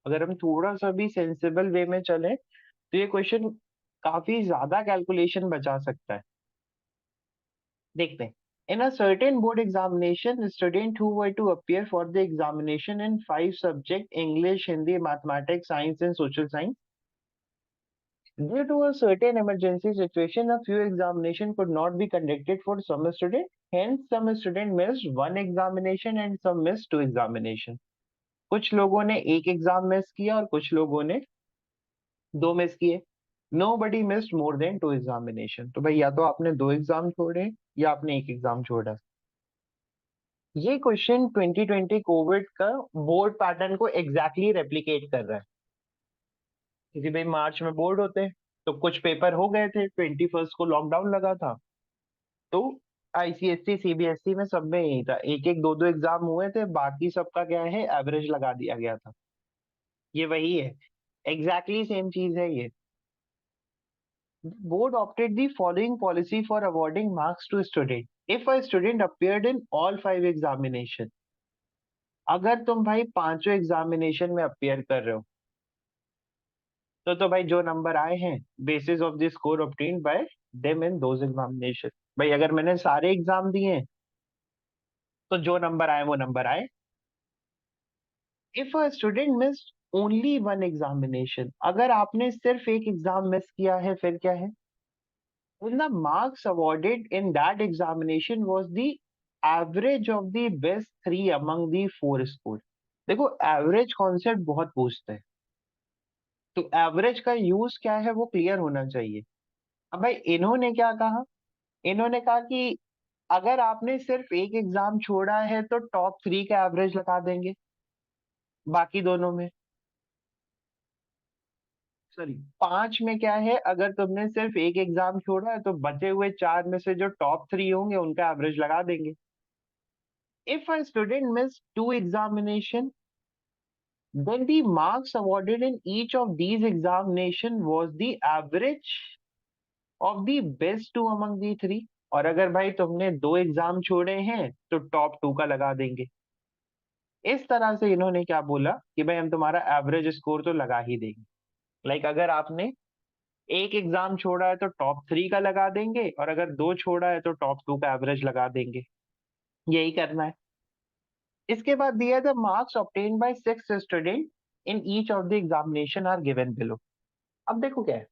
अगर हम थोड़ा सा भी सेंसिबल वे में चले तो ये क्वेश्चन काफी ज्यादा कैलकुलेशन बचा सकता है। देखते हैं। In a certain board examination, students who were to appear for the examination in 5 subjects: English, Hindi, Mathematics, Science, and Social Science. Due to a certain emergency situation, a few examination could not be conducted for some students. Hence, some student missed one examination and some missed 2 examination. कुछ लोगों ने एक एग्जाम मिस किया और कुछ लोगों ने 2 मिस किए। Nobody missed more than 2 examination. तो भाई या तो आपने 2 एग्जाम छोड़े या आपने एक एग्जाम छोड़ा। ये क्वेश्चन 2020 कोविड का बोर्ड पैटर्न को एग्जैक्टली रेप्लिकेट कर रहा है, क्योंकि भाई मार्च में बोर्ड होते हैं, तो कुछ पेपर हो गए थे, 21 को लॉकडाउन लगा था, तो ICSE CBSE में सब में यही था, एक एक दो दो एग्जाम हुए थे, बाकी सबका क्या है, एवरेज लगा दिया गया था। ये वही है, एग्जैक्टली सेम चीज है ये। Board opted the following policy for awarding marks to student. If a student appeared in all 5 examination, अगर तुम भाई पांचों एग्जामिनेशन में अपियर कर रहे हो, तो भाई जो नंबर आए हैं basis of the score obtained by them in those examination. भाई अगर मैंने सारे एग्जाम दिए हैं तो जो नंबर आए वो नंबर आए। If a student miss only one examination, अगर आपने सिर्फ एक एग्जाम मिस किया है फिर क्या है? The marks awarded in that examination was the average of the best 3 among the 4 schools. देखो एवरेज कॉन्सेप्ट बहुत पूछते हैं, तो एवरेज का यूज क्या है वो क्लियर होना चाहिए। अब भाई इन्होंने क्या कहा, इन्होंने कहा कि अगर आपने सिर्फ एक एग्जाम छोड़ा है तो टॉप 3 का एवरेज लगा देंगे बाकी दोनों में। सॉरी, 5 में क्या है, अगर तुमने सिर्फ एक एग्जाम छोड़ा है तो बचे हुए 4 में से जो टॉप 3 होंगे उनका एवरेज लगा देंगे। If a student miss 2 examination, then the marks awarded in each of these examination was the average of the best two among the three। और अगर भाई तुमने 2 एग्जाम छोड़े हैं तो टॉप 2 का लगा देंगे। इस तरह से इन्होंने क्या बोला कि भाई हम तुम्हारा एवरेज स्कोर तो लगा ही देंगे। लाइक अगर आपने एक एग्जाम छोड़ा है तो टॉप 3 का लगा देंगे, और अगर 2 छोड़ा है तो टॉप 2 का एवरेज लगा देंगे। यही करना है। इसके बाद दिया था marks obtained by 6 student in each of the examination are given below. अब देखो क्या है,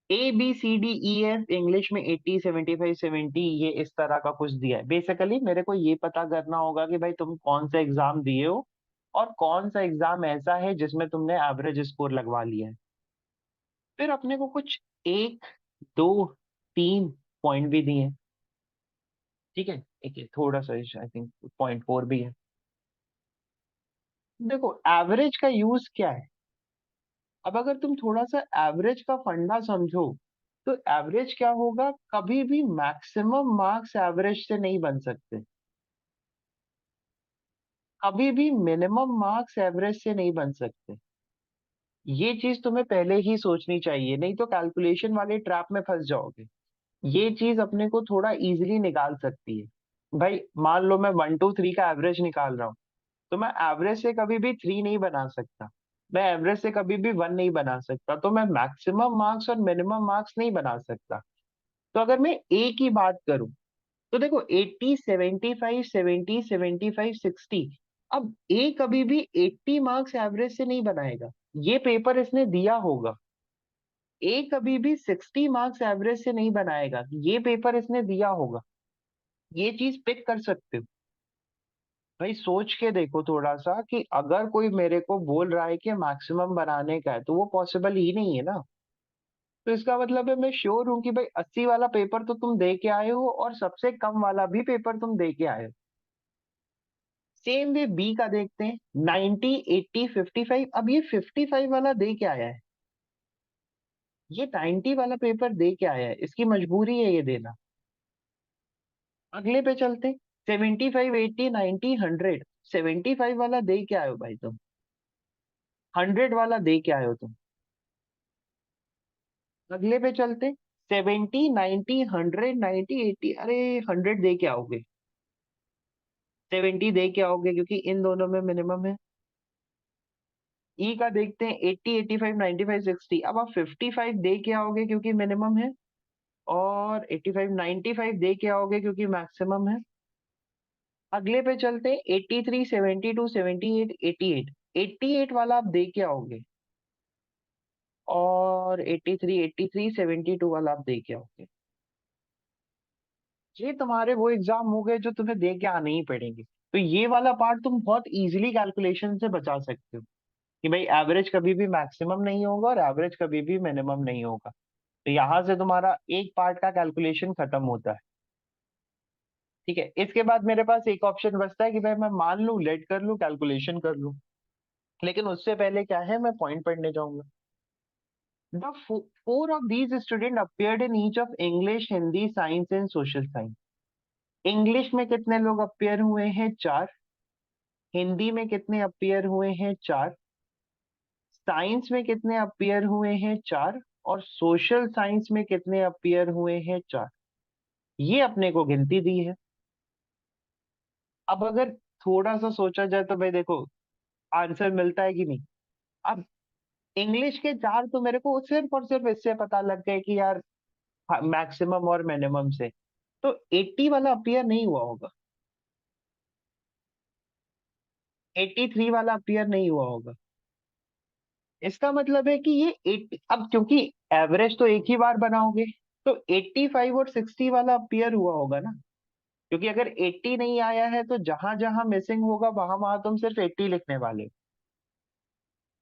ABCDEF इंग्लिश में 80 75 70, ये इस तरह का कुछ दिया है। बेसिकली मेरे को ये पता करना होगा कि भाई तुम कौन सा एग्जाम दिए हो और कौन सा एग्जाम ऐसा है जिसमें तुमने एवरेज स्कोर लगवा लिया है। फिर अपने को कुछ 1 2 3 पॉइंट भी दिए हैं। ठीक है, एक थोड़ा सा आई थिंक .4 भी है। देखो एवरेज का यूज क्या है। अब अगर तुम थोड़ा सा एवरेज का फंडा समझो तो एवरेज क्या होगा, कभी भी मैक्सिमम मार्क्स एवरेज से नहीं बन सकते, कभी भी मिनिमम मार्क्स एवरेज से नहीं बन सकते। ये चीज तुम्हें पहले ही सोचनी चाहिए, नहीं तो कैलकुलेशन वाले ट्रैप में फंस जाओगे। ये चीज अपने को थोड़ा इजीली निकाल सकती है। भाई मान लो मैं 1 2 3 का एवरेज निकाल रहा हूँ, तो मैं एवरेज से कभी भी 3 नहीं बना सकता, मैं एवरेज से कभी भी 1 नहीं बना सकता, तो मैं मैक्सिमम मार्क्स और मिनिमम मार्क्स नहीं बना सकता। तो अगर मैं ए की बात करूं तो देखो 80 75 70 75 60, अब ए कभी भी 80 मार्क्स एवरेज से नहीं बनाएगा। ये पेपर इसने दिया होगा। ए कभी भी 60 मार्क्स एवरेज से नहीं बनाएगा, ये पेपर इसने दिया होगा। ये चीज पिक कर सकते हो। भाई सोच के देखो थोड़ा सा कि अगर कोई मेरे को बोल रहा है कि मैक्सिमम बनाने का है तो वो पॉसिबल ही नहीं है ना। तो इसका मतलब है मैं श्योर हूं कि भाई 80 वाला पेपर तो तुम दे के आए हो और सबसे कम वाला भी पेपर तुम दे के आए हो। सेम वे बी का देखते हैं, 90 80 55। अब ये 55 वाला दे के आया है, ये 90 वाला पेपर दे के आया है, इसकी मजबूरी है ये देना। अगले पे चलते हैं, 75 80 90 100। 75 वाला दे के आए हो भाई तुम, 100 वाला दे के आए हो तुम। अगले पे चलते, 70 90 100 90 80, अरे 100 दे के आओगे, 70 दे के आओगे क्योंकि इन दोनों में मिनिमम है। ई का देखते हैं, 80 85 95 60, अब आप 55 दे के आओगे क्योंकि मिनिमम है, और 85 95 दे के आओगे क्योंकि मैक्सिमम है। अगले पे चलते हैं, 83 72 78 88। 88 वाला आप दे के आओगे, और 83 83 72 वाला आप दे के आओगे। ये तुम्हारे वो एग्जाम हो गए जो तुम्हें दे के आने ही पड़ेंगे। तो ये वाला पार्ट तुम बहुत इजीली कैलकुलेशन से बचा सकते हो कि भाई एवरेज कभी भी मैक्सिमम नहीं होगा और एवरेज कभी भी मिनिमम नहीं होगा। तो यहाँ से तुम्हारा एक पार्ट का कैलकुलेशन खत्म होता है। ठीक है, इसके बाद मेरे पास एक ऑप्शन बचता है कि भाई मैं मान लूं, लेट कर लूं, कैलकुलेशन कर लूं। लेकिन उससे पहले क्या है, मैं पॉइंट पढ़ने जाऊंगा। The four of these student appeared in each of English Hindi science and social science. English में कितने लोग अपियर हुए हैं, 4। हिंदी में कितने अपियर हुए हैं, 4। साइंस में कितने अपियर हुए हैं, 4। और सोशल साइंस में कितने अपियर हुए हैं, 4। ये अपने को गिनती दी है। अब अगर थोड़ा सा सोचा जाए तो भाई देखो आंसर मिलता है कि नहीं। अब इंग्लिश के 4 तो मेरे को सिर्फ और सिर्फ इससे पता लग गए कि यार मैक्सिमम और मिनिमम से, तो 80 वाला अपियर नहीं हुआ होगा, 83 वाला अपियर नहीं हुआ होगा। इसका मतलब है कि ये 80, अब क्योंकि एवरेज तो एक ही बार बनाओगे, तो 85 और 60 वाला अपियर हुआ होगा ना। क्योंकि अगर 80 नहीं आया है तो जहां जहां मिसिंग होगा वहां वहां तुम सिर्फ 80 लिखने वाले हो।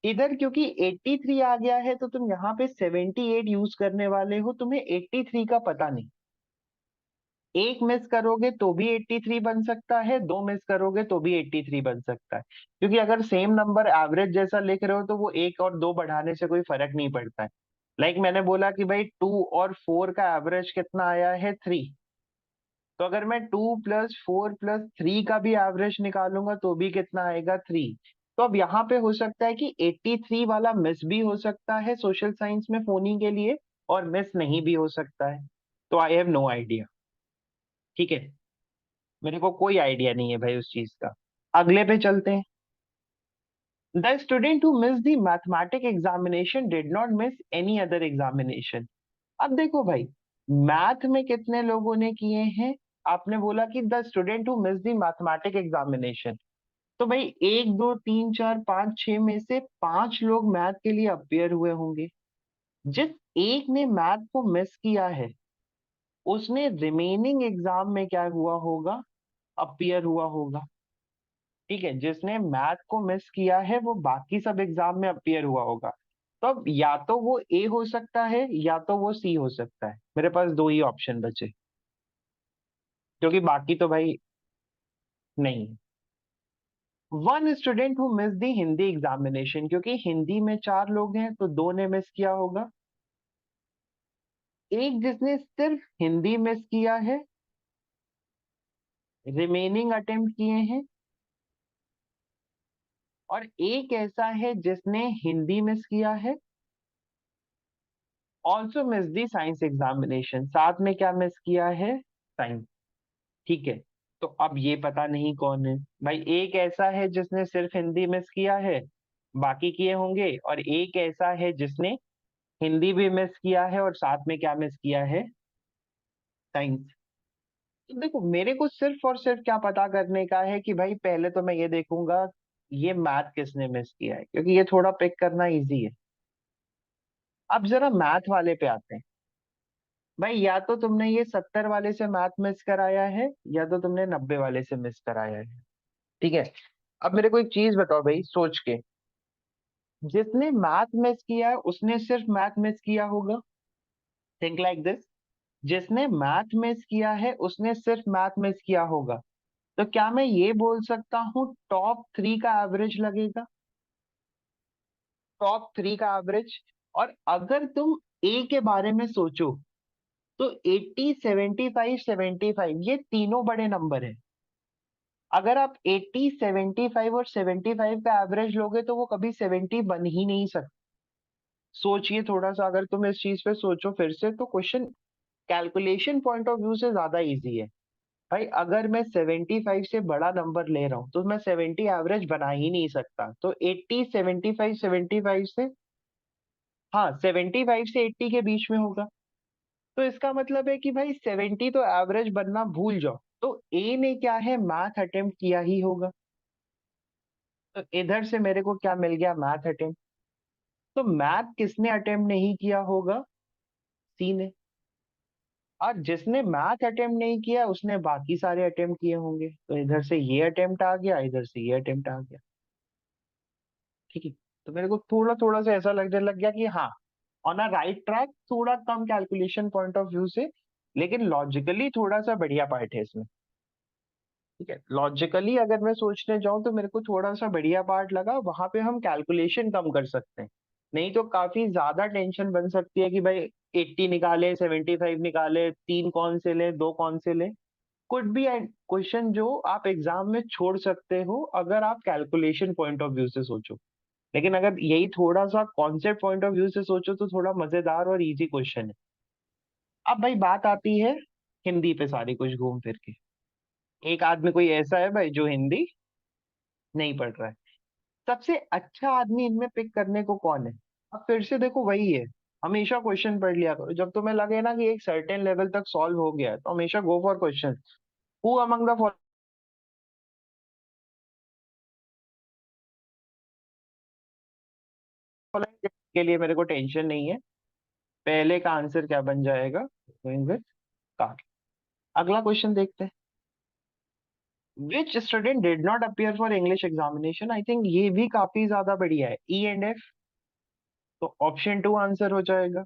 इधर क्योंकि 83 आ गया है तो तुम यहाँ पे 78 यूज करने वाले हो, तुम्हें 83 का पता नहीं। एक मिस करोगे तो भी 83 बन सकता है, दो मिस करोगे तो भी 83 बन सकता है, क्योंकि अगर सेम नंबर एवरेज जैसा लिख रहे हो तो वो एक और दो बढ़ाने से कोई फर्क नहीं पड़ता है। लाइक मैंने बोला कि भाई 2 और 4 का एवरेज कितना आया है 3, तो अगर मैं 2 + 4 + 3 का भी एवरेज निकालूंगा तो भी कितना आएगा 3। तो अब यहाँ पे हो सकता है कि 83 वाला मिस भी हो सकता है सोशल साइंस में फोनी के लिए, और मिस नहीं भी हो सकता है। तो आई हैव नो आइडिया। ठीक है, मेरे को कोई आइडिया नहीं है भाई उस चीज का। अगले पे चलते हैं। The student who miss the mathematic examination did not miss any other examination. अब देखो भाई, मैथ में कितने लोगों ने किए हैं? आपने बोला कि the student who miss the mathematic examination, तो भाई 1 2 3 4 5 6 में से 5 लोग मैथ के लिए अपियर हुए होंगे। जिस एक ने मैथ को मिस किया है उसने रिमेनिंग एग्जाम में क्या हुआ होगा? अपियर हुआ होगा। ठीक है, जिसने मैथ को मिस किया है वो बाकी सब एग्जाम में अपियर हुआ होगा। तो अब या तो वो ए हो सकता है या तो वो सी हो सकता है, मेरे पास दो ही ऑप्शन बचे, क्योंकि बाकी तो भाई नहीं। One student who miss the Hindi examination, क्योंकि हिंदी में 4 लोग हैं तो दो ने मिस किया होगा। एक जिसने सिर्फ हिंदी मिस किया है, रिमेनिंग अटेम्प्ट किए हैं। और एक ऐसा है जिसने हिंदी मिस किया है, ऑल्सो मिस दी साइंस एग्जामिनेशन, साथ में क्या मिस किया है? साइंस। ठीक है, तो अब ये पता नहीं कौन है भाई। एक ऐसा है जिसने सिर्फ हिंदी मिस किया है, बाकी किए होंगे, और एक ऐसा है जिसने हिंदी भी मिस किया है और साथ में क्या मिस किया है? साइंस। तो देखो, मेरे को सिर्फ और सिर्फ क्या पता करने का है कि भाई पहले तो मैं ये देखूंगा ये मैथ किसने मिस किया है, क्योंकि ये थोड़ा पिक करना इजी है। अब जरा मैथ वाले पे आते हैं। भाई या तो तुमने ये 70 वाले से मैथ मिस कराया है या तो तुमने 90 वाले से मिस कराया है। ठीक है, अब मेरे को एक चीज बताओ भाई सोच के, जिसने मैथ मिस किया है उसने सिर्फ मैथ मिस किया होगा। Think like this. जिसने मैथ मिस किया है उसने सिर्फ मैथ मिस किया होगा। तो क्या मैं ये बोल सकता हूँ टॉप 3 का एवरेज लगेगा? टॉप 3 का एवरेज। और अगर तुम ए के बारे में सोचो तो 80 75 75 ये तीनों बड़े नंबर है। अगर आप 80 75 और 75 का एवरेज लोगे तो वो कभी 70 बन ही नहीं सकता। सोचिए थोड़ा सा, अगर तुम इस चीज पे सोचो फिर से तो question calculation point of view से ज्यादा इजी है। भाई अगर मैं 75 से बड़ा नंबर ले रहा हूँ तो मैं 70 एवरेज बना ही नहीं सकता, तो 80 75 75 से, हाँ 75 से 80 के बीच में होगा। तो इसका मतलब है कि भाई 70 तो एवरेज बनना भूल जाओ, तो ए ने क्या है मैथ अटेम्प्ट किया ही होगा। तो इधर से मेरे को क्या मिल गया? Math attempt. तो मैथ किसने अटेम्प्ट नहीं किया होगा? सी ने। और जिसने मैथ अटेम्प्ट नहीं किया उसने बाकी सारे अटेम्प्ट किए होंगे, तो इधर से ये अटेम्प्ट आ गया, इधर से ये अटेम्प्ट आ गया। ठीक है, तो मेरे को थोड़ा थोड़ा सा ऐसा लगने लग गया कि हाँ, ऑन अ राइट ट्रैक, थोड़ा कम कैलकुलेशन पॉइंट ऑफ व्यू से, लेकिन लॉजिकली थोड़ा सा बढ़िया पार्ट है इसमें। ठीक है, लॉजिकली अगर मैं सोचने जाऊं तो मेरे को थोड़ा सा बढ़िया पार्ट लगा, वहां पे हम कैलकुलेशन कम कर सकते हैं। नहीं तो काफी ज्यादा टेंशन बन सकती है कि भाई 80 निकाले 75 निकाले, तीन कौन से ले दो कौन से ले। कुड बी क्वेश्चन जो आप एग्जाम में छोड़ सकते हो अगर आप कैलकुलेशन पॉइंट ऑफ व्यू से सोचो। लेकिन अगर यही थोड़ा सा कॉन्सेप्ट पॉइंट ऑफ व्यू से सोचो तो थोड़ा मजेदार और इजी क्वेश्चन है। अब भाई बात आती है हिंदी पे सारी कुछ घूम फिर के। एक आदमी कोई ऐसा है भाई जो हिंदी नहीं पढ़ रहा है। सबसे अच्छा आदमी इनमें पिक करने को कौन है? अब फिर से देखो वही है, हमेशा क्वेश्चन पढ़ लिया करो, जब तुम्हें लगे ना कि एक सर्टेन लेवल तक सॉल्व हो गया है तो हमेशा go for question. Who among the following के लिए मेरे को टेंशन नहीं है। पहले का आंसर क्या बन जाएगा? Going with car. अगला क्वेश्चन देखते हैं। Which student did not appear for English examination, I think ये भी काफी ज्यादा बढ़िया है, ई एंड एफ, तो ऑप्शन टू आंसर हो जाएगा।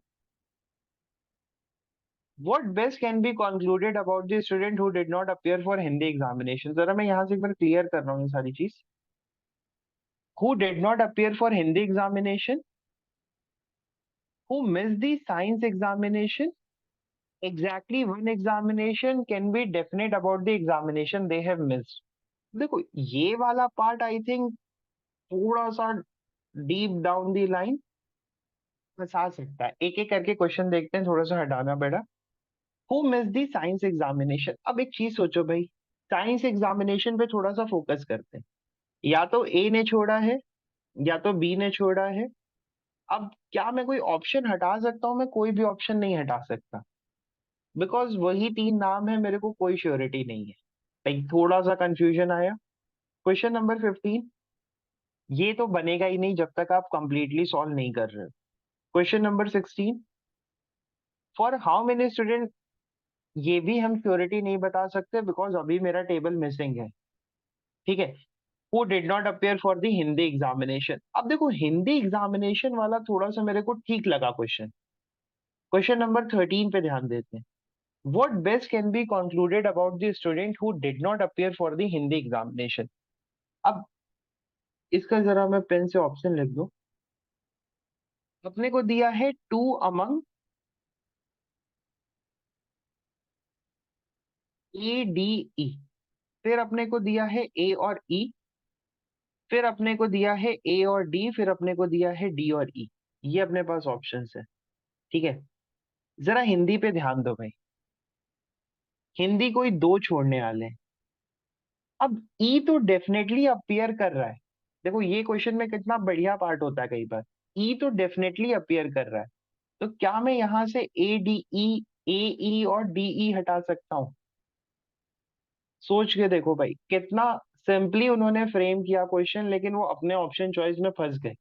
What best can be concluded about the student who did not appear for Hindi examination? जरा मैं यहाँ से एक बार क्लियर कर रहा हूँ ये सारी चीज। Who did not appear for Hindi examination? Who missed the science examination? Exactly one examination can be definite about the examination they have missed. देखो ये वाला पार्ट आई थिंक थोड़ा सा डीप डाउन दी लाइन फंसा सकता है। एक एक करके क्वेश्चन देखते हैं, थोड़ा सा हटाना बेटा। Who miss the science examination, अब एक चीज सोचो भाई, साइंस एग्जामिनेशन पे थोड़ा सा फोकस करते हैं। या तो ए ने छोड़ा है या तो बी ने छोड़ा है। अब क्या मैं कोई ऑप्शन हटा सकता हूँ? मैं कोई भी ऑप्शन नहीं हटा सकता, बिकॉज वही तीन नाम है, मेरे को कोई श्योरिटी नहीं है। लाइक थोड़ा सा कंफ्यूजन आया। क्वेश्चन नंबर 15, ये तो बनेगा ही नहीं जब तक आप कंप्लीटली सॉल्व नहीं कर रहे हो। Question number 16, for how many student, ये भी हम श्योरिटी नहीं बता सकते बिकॉज अभी मेरा टेबल मिसिंग है। ठीक है। Who did not appear for the Hindi examination, अब देखो हिंदी एग्जामिनेशन वाला थोड़ा सा मेरे को ठीक लगा क्वेश्चन। क्वेश्चन नंबर 13 पे ध्यान देते हैं। What best can be concluded about the student who did not appear for the Hindi examination? अब इसका जरा मैं पेन से ऑप्शन लिख दूं। अपने को दिया है two among A D E, फिर अपने को दिया है ए और ई, फिर अपने को दिया है ए और डी, फिर अपने को दिया है डी और ई। ये अपने पास ऑप्शंस है। ठीक है। जरा हिंदी पे ध्यान दो भाई, हिंदी कोई दो छोड़ने वाले हैं। अब ई तो डेफिनेटली अपीयर कर रहा है। देखो ये क्वेश्चन में कितना बढ़िया पार्ट होता है कई बार। ई तो डेफिनेटली अपीयर कर रहा है, तो क्या मैं यहां से ए डी ई, ए ई और डी ई हटा सकता हूँ? सोच के देखो भाई, कितना सिंपली उन्होंने फ्रेम किया क्वेश्चन, लेकिन वो अपने ऑप्शन चॉइस में फंस गए।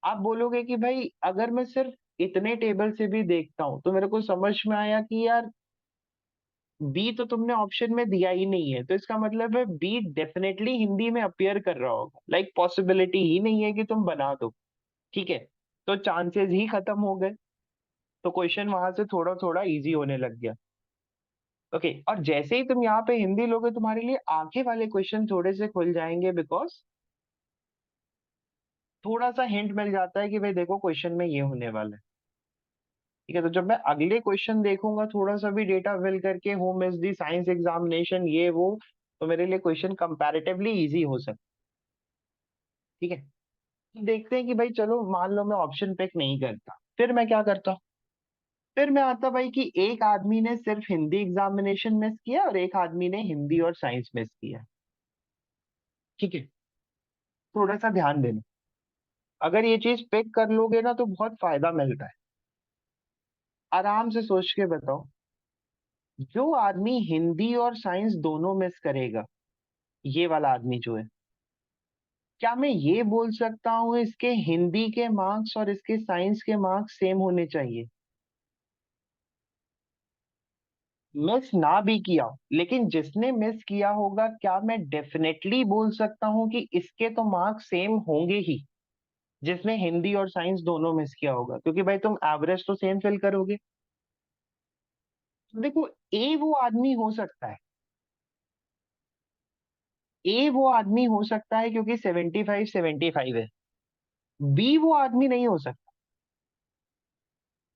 आप बोलोगे कि भाई अगर मैं सिर्फ इतने टेबल से भी देखता हूँ तो मेरे को समझ में आया कि यार बी तो तुमने ऑप्शन में दिया ही नहीं है, तो इसका मतलब है बी डेफिनेटली हिंदी में अपीयर कर रहा होगा। लाइक पॉसिबिलिटी ही नहीं है कि तुम बना दो। ठीक है, तो चांसेस ही खत्म हो गए। तो क्वेश्चन वहां से थोड़ा थोड़ा इजी होने लग गया। ओके, और जैसे ही तुम यहाँ पे हिंदी लोगे तुम्हारे लिए आगे वाले क्वेश्चन थोड़े से खुल जाएंगे, बिकॉज थोड़ा सा हिंट मिल जाता है कि भाई देखो क्वेश्चन में ये होने वाला है। ठीक है, तो जब मैं अगले क्वेश्चन देखूंगा थोड़ा सा भी डेटा फिल करके, home is the science examination ये वो, तो मेरे लिए क्वेश्चन कंपैरेटिवली इजी हो सकता है। ठीक है, तो देखते हैं कि भाई चलो मान लो मैं ऑप्शन पिक नहीं करता, फिर मैं क्या करता? फिर मैं आता भाई कि एक आदमी ने सिर्फ हिंदी एग्जामिनेशन मिस किया और एक आदमी ने हिंदी और साइंस मिस किया। ठीक है, थोड़ा सा ध्यान देना। अगर ये चीज पिक कर लोगे ना तो बहुत फायदा मिलता है। आराम से सोच के बताओ, जो आदमी हिंदी और साइंस दोनों मिस करेगा, ये वाला आदमी जो है, क्या मैं ये बोल सकता हूँ इसके हिंदी के मार्क्स और इसके साइंस के मार्क्स सेम होने चाहिए? मिस ना भी किया हो, लेकिन जिसने मिस किया होगा क्या मैं डेफिनेटली बोल सकता हूँ कि इसके तो मार्क्स सेम होंगे ही, जिसने हिंदी और साइंस दोनों मिस किया होगा? क्योंकि भाई तुम एवरेज तो सेम फिल करोगे। देखो, ए वो आदमी हो सकता है, ए वो आदमी हो सकता है क्योंकि 75-75 है। बी वो आदमी नहीं हो सकता।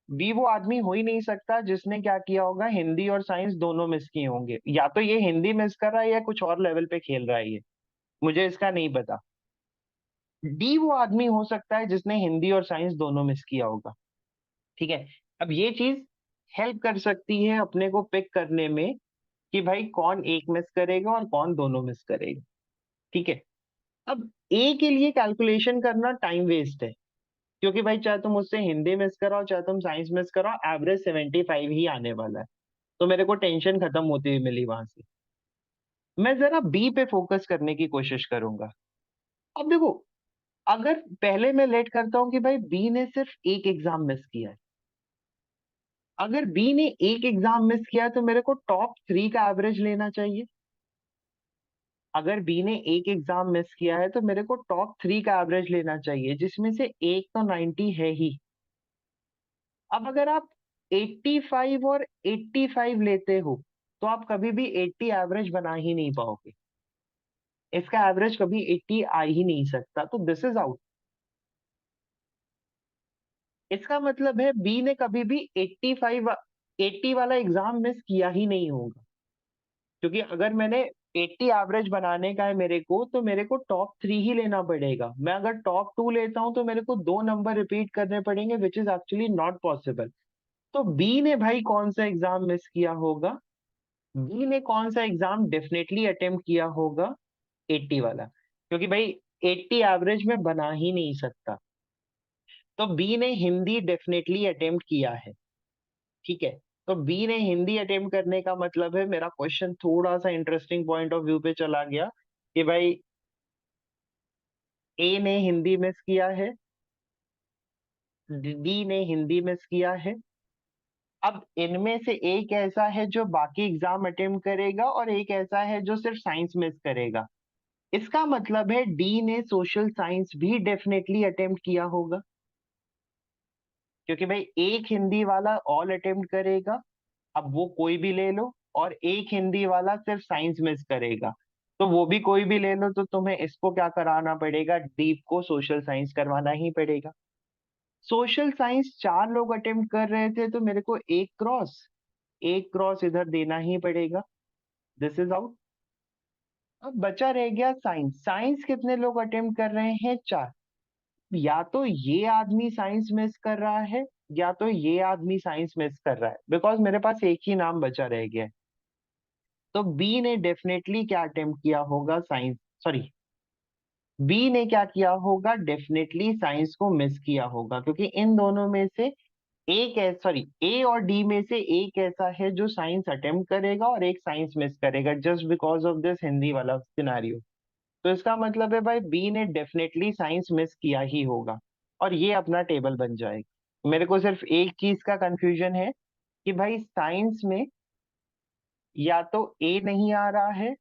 बी वो आदमी हो ही नहीं सकता जिसने क्या किया होगा, हिंदी और साइंस दोनों मिस किए होंगे। या तो ये हिंदी मिस कर रहा है या कुछ और लेवल पे खेल रहा है ये, मुझे इसका नहीं पता। डी वो आदमी हो सकता है जिसने हिंदी और साइंस दोनों मिस किया होगा। ठीक है, अब ये चीज हेल्प कर सकती है अपने को पिक करने में कि भाई कौन एक मिस करेगा और कौन दोनों मिस करेगा। ठीक है, अब ए के लिए कैलकुलेशन करना टाइम वेस्ट है, क्योंकि भाई चाहे तुम मुझसे हिंदी मिस कराओ चाहे तुम साइंस मिस कराओ, एवरेज 75 ही आने वाला है। तो मेरे को टेंशन खत्म होती हुई मिली वहां से। मैं जरा बी पे फोकस करने की कोशिश करूंगा। अब देखो, अगर पहले मैं लेट करता हूँ कि भाई बी ने सिर्फ एक एग्जाम मिस किया है, अगर बी ने एक एग्जाम मिस किया है तो मेरे को टॉप 3 का एवरेज लेना चाहिए। अगर बी ने एक एग्जाम मिस किया है तो मेरे को टॉप 3 का एवरेज लेना चाहिए, जिसमें से एक तो 90 है ही। अब अगर आप 85 और 85 लेते हो तो आप कभी भी 80 एवरेज बना ही नहीं पाओगे। इसका एवरेज कभी 80 आ ही नहीं सकता, तो दिस इज आउट। इसका मतलब है बी ने कभी भी 85 80 वाला एग्जाम मिस किया ही नहीं होगा। क्योंकि अगर मैंने 80 एवरेज बनाने का है मेरे को, तो मेरे को टॉप 3 ही लेना पड़ेगा। मैं अगर टॉप 2 लेता हूं तो मेरे को 2 नंबर रिपीट करने पड़ेंगे, which is actually not possible. तो बी ने भाई कौन सा एग्जाम मिस किया होगा? बी ने कौन सा एग्जाम डेफिनेटली अटेम्प्ट किया होगा? 80 वाला। क्योंकि भाई 80 एवरेज में बना ही नहीं सकता। तो बी ने हिंदी डेफिनेटली अटेम्प्ट किया है। ठीक है। तो बी ने हिंदी अटेम्प्ट करने का मतलब है, मेरा क्वेश्चन थोड़ा सा इंटरेस्टिंग पॉइंट ऑफ व्यू पे चला गया कि भाई ए ने हिंदी मिस किया है, डी ने हिंदी मिस किया है। अब इनमें से एक ऐसा है जो बाकी एग्जाम अटेम्प्ट करेगा और एक ऐसा है जो सिर्फ साइंस मिस करेगा। इसका मतलब है डी ने सोशल साइंस भी डेफिनेटली अटेम्प्ट किया होगा। क्योंकि भाई एक हिंदी वाला ऑल अटेम्प्ट करेगा, अब वो कोई भी ले लो, और एक हिंदी वाला सिर्फ साइंस मिस करेगा, तो वो भी कोई भी ले लो, तो तुम्हें इसको क्या कराना पड़ेगा? डीप को सोशल साइंस करवाना ही पड़ेगा। सोशल साइंस 4 लोग अटेम्प्ट कर रहे थे, तो मेरे को एक क्रॉस इधर देना ही पड़ेगा। This is out. अब बचा रह गया साइंस। साइंस कितने लोग अटेम्प्ट कर रहे हैं? 4। या तो ये आदमी साइंस मिस कर रहा है, या तो ये आदमी साइंस मिस कर रहा है, बिकॉज मेरे पास एक ही नाम बचा रह गया है। तो बी ने डेफिनेटली क्या अटेम्प्ट किया होगा? साइंस, सॉरी, बी ने क्या किया होगा? डेफिनेटली साइंस को मिस किया होगा, क्योंकि इन दोनों में से एक है, सॉरी, ए और डी में से एक ऐसा है जो साइंस अटेम्प्ट करेगा और एक साइंस मिस करेगा, just because of this Hindi वाला सिनारियो। तो इसका मतलब है भाई बी ने डेफिनेटली साइंस मिस किया ही होगा, और ये अपना टेबल बन जाएगा। मेरे को सिर्फ एक चीज का कंफ्यूजन है कि भाई साइंस में या तो ए नहीं आ रहा है,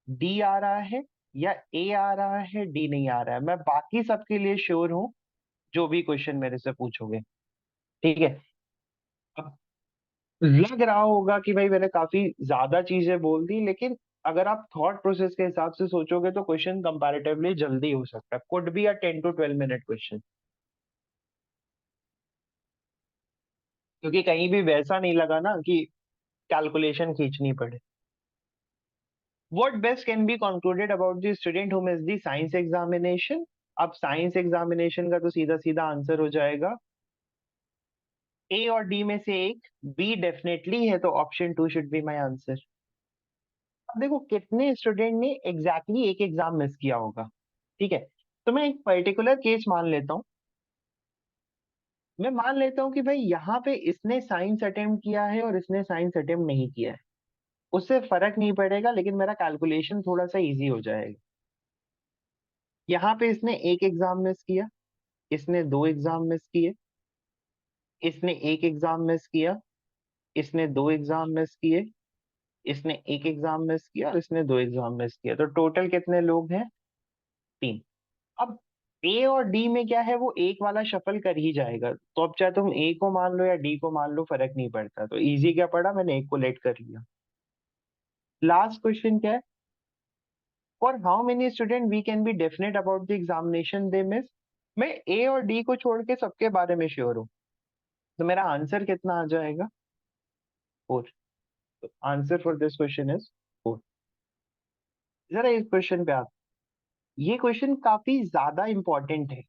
डी आ रहा है, या ए आ रहा है, डी नहीं आ रहा है। मैं बाकी सबके लिए श्योर हूं, जो भी क्वेश्चन मेरे से पूछोगे। ठीक है। अब लग रहा होगा कि भाई मैंने काफी ज्यादा चीजें बोल दी, लेकिन अगर आप थॉट प्रोसेस के हिसाब से सोचोगे तो क्वेश्चन कंपैरेटिवली जल्दी हो सकता है। Could be a 10 to 12 minute question. क्योंकि कहीं भी वैसा नहीं लगा ना कि कैलकुलेशन खींचनी पड़े। What best can be concluded about the student who missed the science examination? अब साइंस एग्जामिनेशन का तो सीधा सीधा आंसर हो जाएगा ए और डी में से एक। बी डेफिनेटली है, तो option 2 should be my answer. अब देखो कितने स्टूडेंट ने एग्जैक्टली एक एग्जाम मिस किया होगा। ठीक है। तो मैं एक पर्टिकुलर केस मान लेता हूँ। मैं मान लेता हूँ कि भाई यहाँ पे इसने साइंस अटेम्प्ट किया है और इसने साइंस अटेम्प्ट नहीं किया है। उससे फर्क नहीं पड़ेगा, लेकिन मेरा कैलकुलेशन थोड़ा सा इजी हो जाएगा। यहाँ पे इसने एक एग्जाम मिस किया, इसने 2 एग्जाम मिस किए, इसने एक एग्जाम मिस किया, इसने 2 एग्जाम मिस किए, इसने एक एग्जाम मिस किया और इसने 2 एग्जाम मिस किया। तो टोटल कितने लोग हैं? 3। अब ए और डी में क्या है, वो एक वाला शफल कर ही जाएगा। तो अब चाहे तुम ए को मान लो या डी को मान लो, फर्क नहीं पड़ता। तो इजी क्या पड़ा, मैंने एक को लेट कर लिया। लास्ट क्वेश्चन क्या है? For how many student we can be definite about the examination they miss? मैं ए और डी को छोड़ के सबके बारे में श्योर हूँ। तो मेरा आंसर कितना आ जाएगा? 4। तो answer for this question is 4। जरा इस क्वेश्चन पे आप, ये क्वेश्चन काफी ज्यादा इंपॉर्टेंट है,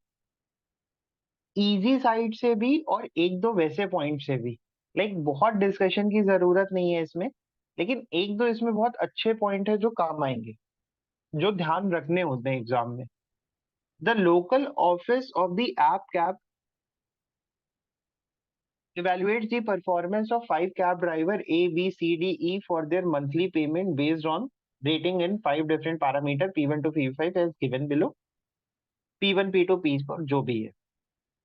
इजी साइड से भी और एक दो वैसे पॉइंट से भी। लाइक बहुत डिस्कशन की जरूरत नहीं है इसमें, लेकिन एक दो इसमें बहुत अच्छे पॉइंट है जो काम आएंगे, जो ध्यान रखने होते हैं एग्जाम में। The local office of the app cab evaluates the performance of 5 cab driver A, B, C, D, E for their monthly payment based on rating in 5 different parameter P1 to P5 as given below. P1, P2, P4 जो भी है,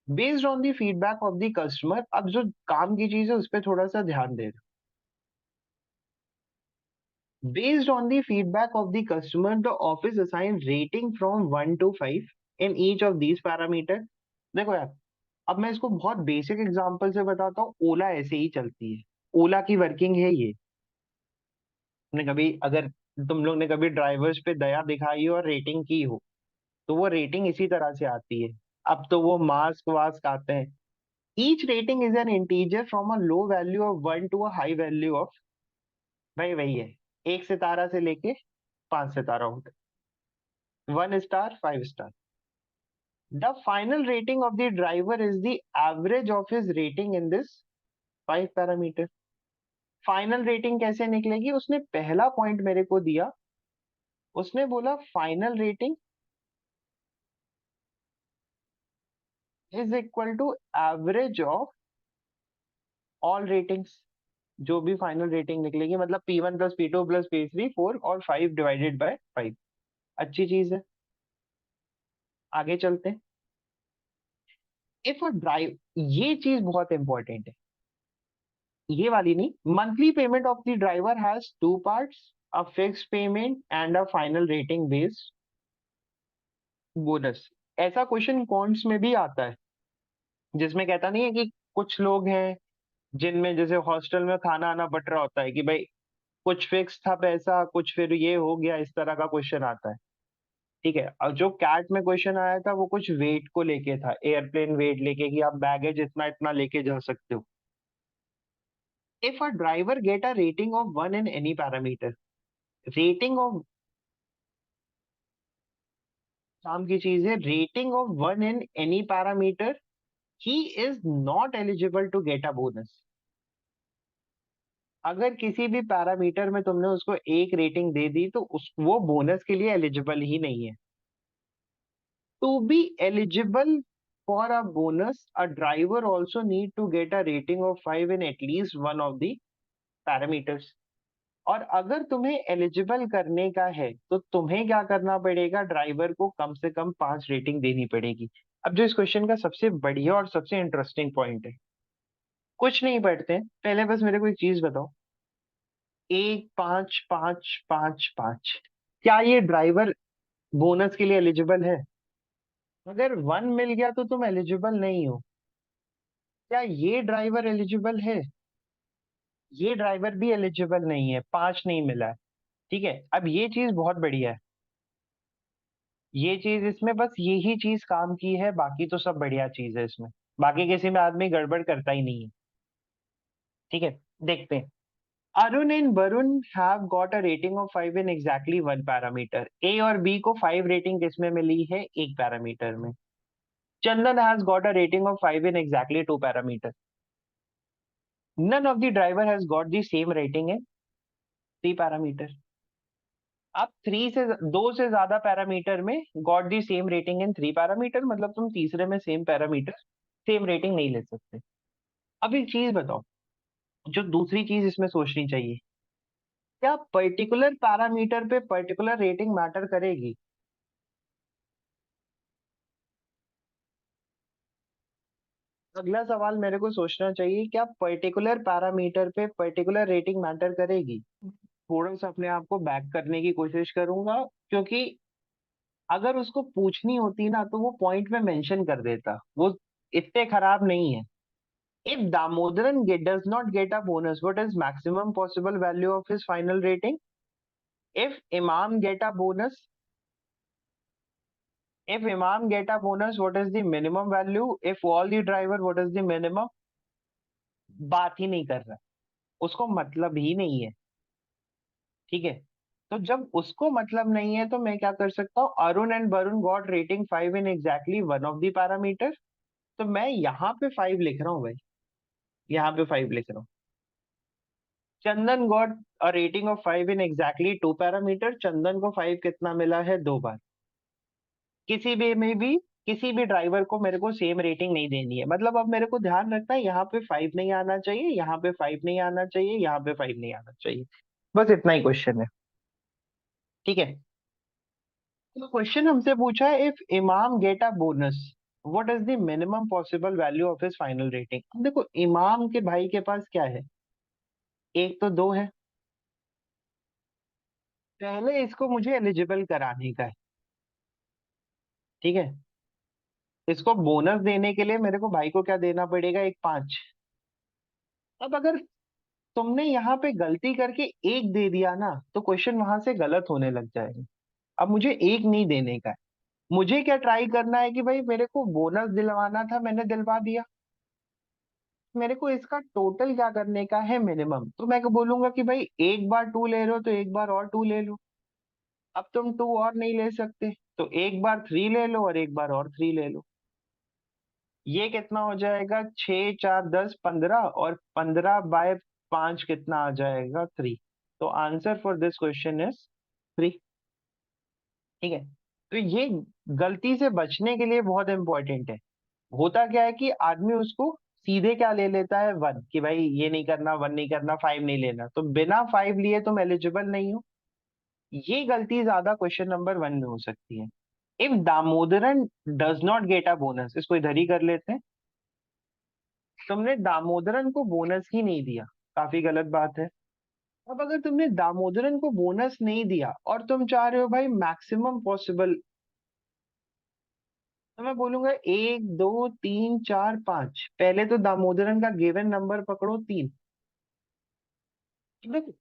based on the feedback of the customer. अब जो काम की चीज है उस पर थोड़ा सा ध्यान दे। Based on the feedback of the customer, the office assign rating from 1 to 5 in each of these parameter. देखो यार, अब मैं इसको बहुत बेसिक एग्जांपल से बताता हूँ। ओला ऐसे ही चलती है, ओला की वर्किंग है ये। ने कभी अगर तुम लोग ने कभी ड्राइवर्स पे दया दिखाई हो और रेटिंग की हो, तो वो रेटिंग इसी तरह से आती है। अब तो वो मास्क वास्क आते हैं। Each rating is an integer from a low value of 1 to a high value of, भाई वही है, 1 सितारा से लेके 5 सितारा होता है, 1 star 5 star. The final rating of the driver is the average of his rating in this 5 parameter. Final rating कैसे निकलेगी? उसने पहला पॉइंट मेरे को दिया, उसने बोला final rating is equal to average of all ratings. जो भी फाइनल रेटिंग निकलेगी, मतलब P1 plus P2 plus P3 4 और 5 डिवाइडेड बाय 5। अच्छी चीज है, आगे चलते हैं। इफ अ ड्राइव, ये चीज बहुत इंपॉर्टेंट है, ये वाली नहीं। Monthly payment of the driver has two parts, a fix payment and a final rating based bonus. ऐसा क्वेश्चन कॉन्ट्स में भी आता है, जिसमें कहता नहीं है कि कुछ लोग हैं जिनमें जैसे हॉस्टल में खाना आना बट रहा होता है कि भाई कुछ फिक्स था पैसा, कुछ फिर ये हो गया, इस तरह का क्वेश्चन आता है। ठीक है, और जो कैट में क्वेश्चन आया था वो कुछ वेट को लेके था, एयरप्लेन वेट लेके, कि आप बैगेज इतना इतना लेके जा सकते हो। If a driver get a rating of 1 in any parameter, rating of, काम की चीज है, rating of 1 in any parameter, he is not eligible to get a bonus. अगर किसी भी पैरामीटर में तुमने उसको एक रेटिंग दे दी तो उस वो बोनस के लिए एलिजिबल ही नहीं है। To be eligible for a bonus, a driver also need to get a rating of 5 in at least one of the parameters. और अगर तुम्हें एलिजिबल करने का है तो तुम्हें क्या करना पड़ेगा? ड्राइवर को कम से कम 5 रेटिंग देनी पड़ेगी। अब जो इस क्वेश्चन का सबसे बढ़िया और सबसे इंटरेस्टिंग पॉइंट है, कुछ नहीं पढ़ते हैं, पहले बस मेरे को एक चीज बताओ, 1 5 5 5 5, क्या ये ड्राइवर बोनस के लिए एलिजिबल है? अगर 1 मिल गया तो तुम एलिजिबल नहीं हो। क्या ये ड्राइवर एलिजिबल है? ये ड्राइवर भी एलिजिबल नहीं है, 5 नहीं मिला है। ठीक है, अब ये चीज बहुत बढ़िया है, ये चीज इसमें बस यही चीज काम की है, बाकी तो सब बढ़िया चीज है इसमें। बाकी किसी में आदमी गड़बड़ करता ही नहीं है। ठीक है, देखते हैं। Arun and Varun have got a rating of 5 in exactly 1 parameter. A और बी को 5 रेटिंग किसमें मिली है? एक पैरामीटर में। Chandan has got a rating of 5 in exactly 2 parameter. None of the driver has got the same rating in 3 parameter. आप 2 से ज्यादा पैरामीटर में got the same rating in 3 parameter, मतलब तुम तीसरे में सेम पैरामीटर सेम रेटिंग नहीं ले सकते। अब एक चीज बताओ, जो दूसरी चीज इसमें सोचनी चाहिए, क्या पर्टिकुलर पैरामीटर पे पर्टिकुलर रेटिंग मैटर करेगी? अगला सवाल मेरे को सोचना चाहिए, क्या पर्टिकुलर पैरामीटर पे पर्टिकुलर रेटिंग मैटर करेगी? थोड़ा सा अपने आप को बैक करने की कोशिश करूंगा, क्योंकि अगर उसको पूछनी होती ना तो वो पॉइंट में मेंशन कर देता, वो इतने खराब नहीं है। If Damodaran does not get a bonus, what is maximum possible value of his final rating? If Imam get a bonus, if Imam get a bonus, what is the minimum value? If all the driver, what is the minimum? बात ही नहीं कर रहा, उसको मतलब ही नहीं है। ठीक है, तो जब उसको मतलब नहीं है तो मैं क्या कर सकता हूँ? Arun and Varun got rating 5 in exactly one of the parameter, तो मैं यहाँ पे 5 लिख रहा हूँ भाई, यहाँ पे 5 लिख रहा हूँ। Chandan got a rating of 5 in exactly 2 parameter, Chandan को 5 कितना मिला है? 2 बार। किसी भी में भी किसी भी ड्राइवर को मेरे को सेम रेटिंग नहीं देनी है, मतलब अब मेरे को ध्यान रखना है, यहाँ पे 5 नहीं आना चाहिए, यहाँ पे 5 नहीं आना चाहिए, यहाँ पे 5 नहीं आना चाहिए। बस इतना ही क्वेश्चन है। ठीक है, तो क्वेश्चन हमसे पूछा है, इफ इमाम gate a bonus, what is the minimum possible value of his final rating? अब देखो, इमाम के भाई के पास क्या है? एक तो दो है, पहले इसको मुझे एलिजिबल कराने का है, ठीक है। इसको बोनस देने के लिए मेरे को भाई को क्या देना पड़ेगा, एक 5। अब अगर तुमने यहाँ पे गलती करके एक दे दिया ना, तो क्वेश्चन वहां से गलत होने लग जाएगा। अब मुझे एक नहीं देने का है, मुझे क्या ट्राई करना है कि भाई मेरे को बोनस दिलवाना था, मैंने दिलवा दिया। मेरे को इसका टोटल क्या करने का है, मिनिमम। तो मैं को बोलूंगा कि भाई एक बार 2 ले रहे हो तो एक बार और 2 ले लो। अब तुम 2 और नहीं ले सकते, तो एक बार 3 ले लो और एक बार और 3 ले लो। ये कितना हो जाएगा, 6 4 10 15, और 15/5 कितना आ जाएगा, 3। तो answer for this question is 3। ठीक है। तो ये गलती से बचने के लिए बहुत इंपॉर्टेंट है। होता क्या है कि आदमी उसको सीधे क्या ले लेता है, 1, कि भाई ये नहीं करना, 1 नहीं करना, 5 नहीं लेना, तो बिना 5 लिए तुम एलिजिबल नहीं हो। ये गलती ज्यादा क्वेश्चन नंबर 1 में हो सकती है। If Damodaran does not gate a bonus, इसको इधर ही कर लेते हैं। तुमने दामोदरन को बोनस ही नहीं दिया, काफी गलत बात है। अब अगर तुमने दामोदरन को बोनस नहीं दिया और तुम चाह रहे हो भाई मैक्सिमम पॉसिबल, तो मैं बोलूंगा 1 2 3 4 5। पहले तो दामोदरन का गिवन नंबर पकड़ो, 3। देखो,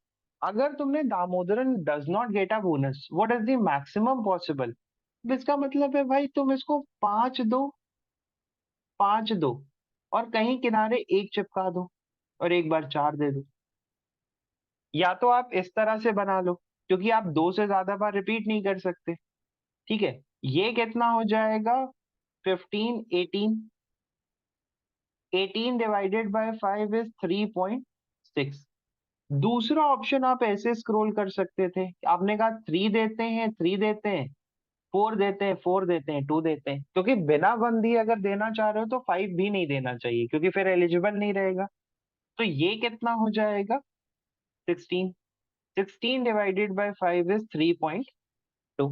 अगर तुमने Damodaran does not gate a bonus, what is the maximum possible, इसका मतलब है भाई तुम इसको 5 दो, 5 दो, और कहीं किनारे एक चिपका दो, और एक बार 4 दे दो। या तो आप इस तरह से बना लो, क्योंकि आप 2 से ज्यादा बार रिपीट नहीं कर सकते। ठीक है। ये कितना हो जाएगा, 15 18। 18 डिवाइडेड बाय 5 इज 3.6। दूसरा ऑप्शन आप ऐसे स्क्रॉल कर सकते थे, आपने कहा 3 देते हैं, 3 देते हैं, 4 देते हैं, 4 देते हैं, 2 देते हैं, क्योंकि बिना 1 दिए अगर देना चाह रहे हो तो 5 भी नहीं देना चाहिए, क्योंकि फिर एलिजिबल नहीं रहेगा। तो ये कितना हो जाएगा, 16। 16 डिवाइडेड बाय 5 इज 3.2।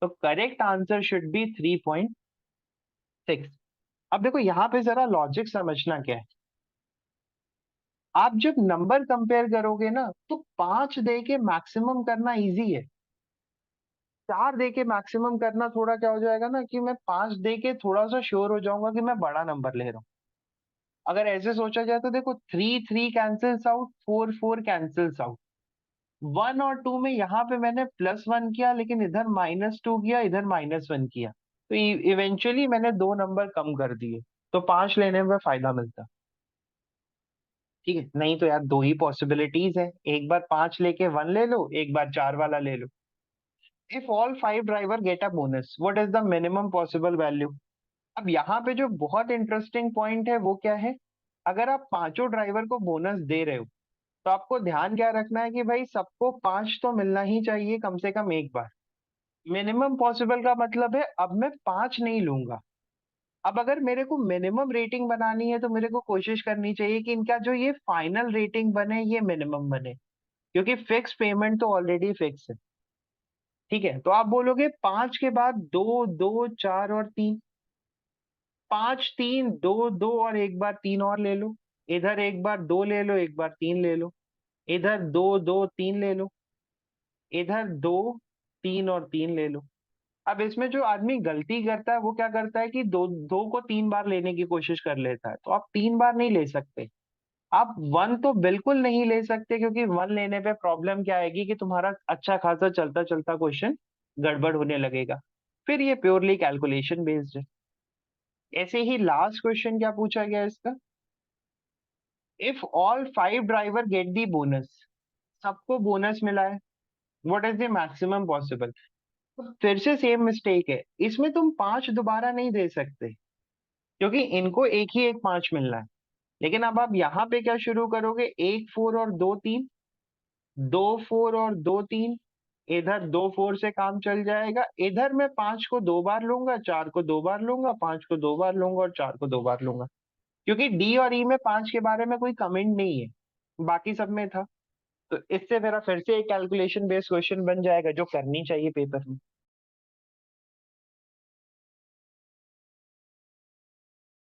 तो करेक्ट आंसर शुड बी 3.6। अब देखो यहाँ पे जरा लॉजिक समझना क्या है। आप जब नंबर कंपेयर करोगे ना, तो 5 दे के मैक्सिमम करना इजी है। 4 दे के मैक्सिमम करना थोड़ा क्या हो जाएगा ना, कि मैं 5 दे के थोड़ा सा श्योर हो जाऊंगा कि मैं बड़ा नंबर ले रहा हूँ। अगर ऐसे सोचा जाए तो देखो, 3 3 कैंसिल्स आउट, 4 4 कैंसिल्स आउट। 1 और 2 में यहाँ पे मैंने +1 किया, लेकिन इधर -2 किया, इधर -1 किया, तो इवेंचुअली मैंने 2 नंबर कम कर दिए। तो 5 लेने में फायदा मिलता। ठीक है, नहीं तो यार दो ही पॉसिबिलिटीज है, एक बार 5 लेके 1 ले लो, एक बार 4 वाला ले लो। If all 5 driver get a bonus, what is the minimum possible value. अब यहाँ पे जो बहुत इंटरेस्टिंग पॉइंट है वो क्या है, अगर आप पांचों ड्राइवर को बोनस दे रहे हो, तो आपको ध्यान क्या रखना है कि भाई सबको 5 तो मिलना ही चाहिए कम से कम एक बार। मिनिमम पॉसिबल का मतलब है अब मैं 5 नहीं लूंगा। अब अगर मेरे को मिनिमम रेटिंग बनानी है, तो मेरे को कोशिश करनी चाहिए कि इनका जो ये फाइनल रेटिंग बने, ये मिनिमम बने, क्योंकि फिक्स पेमेंट तो ऑलरेडी फिक्स है। ठीक है, तो आप बोलोगे 5 के बाद 2 2 4 और 3। 5 3 2 2 और एक बार 3 और ले लो। इधर एक बार 2 ले लो, एक बार 3 ले लो। इधर 2 2 3 ले लो। इधर 2 3 और 3 ले लो। अब इसमें जो आदमी गलती करता है वो क्या करता है कि दो दो को 3 बार लेने की कोशिश कर लेता है, तो आप 3 बार नहीं ले सकते। आप 1 तो बिल्कुल नहीं ले सकते, क्योंकि 1 लेने पे प्रॉब्लम क्या आएगी कि तुम्हारा अच्छा खासा चलता चलता क्वेश्चन गड़बड़ होने लगेगा। फिर ये प्योरली कैलकुलेशन बेस्ड है। ऐसे ही लास्ट क्वेश्चन क्या पूछा गया इसका, if all 5 driver get the bonus, सबको बोनस मिला है, what is the maximum possible. फिर से सेम मिस्टेक है, इसमें तुम 5 दोबारा नहीं दे सकते, क्योंकि इनको एक ही एक 5 मिलना है। लेकिन अब आप यहाँ पे क्या शुरू करोगे, 1 4 और 2 3, 2 4 और 2 3। इधर 2 4 से काम चल जाएगा, इधर मैं 5 को 2 बार लूंगा, 4 को 2 बार लूंगा, 5 को 2 बार लूंगा, और 4 को 2 बार लूंगा, क्योंकि डी और ई में 5 के बारे में कोई कमेंट नहीं है, बाकी सब में था। तो इससे मेरा फिर से एक कैलकुलेशन बेस्ड क्वेश्चन बन जाएगा, जो करनी चाहिए पेपर में।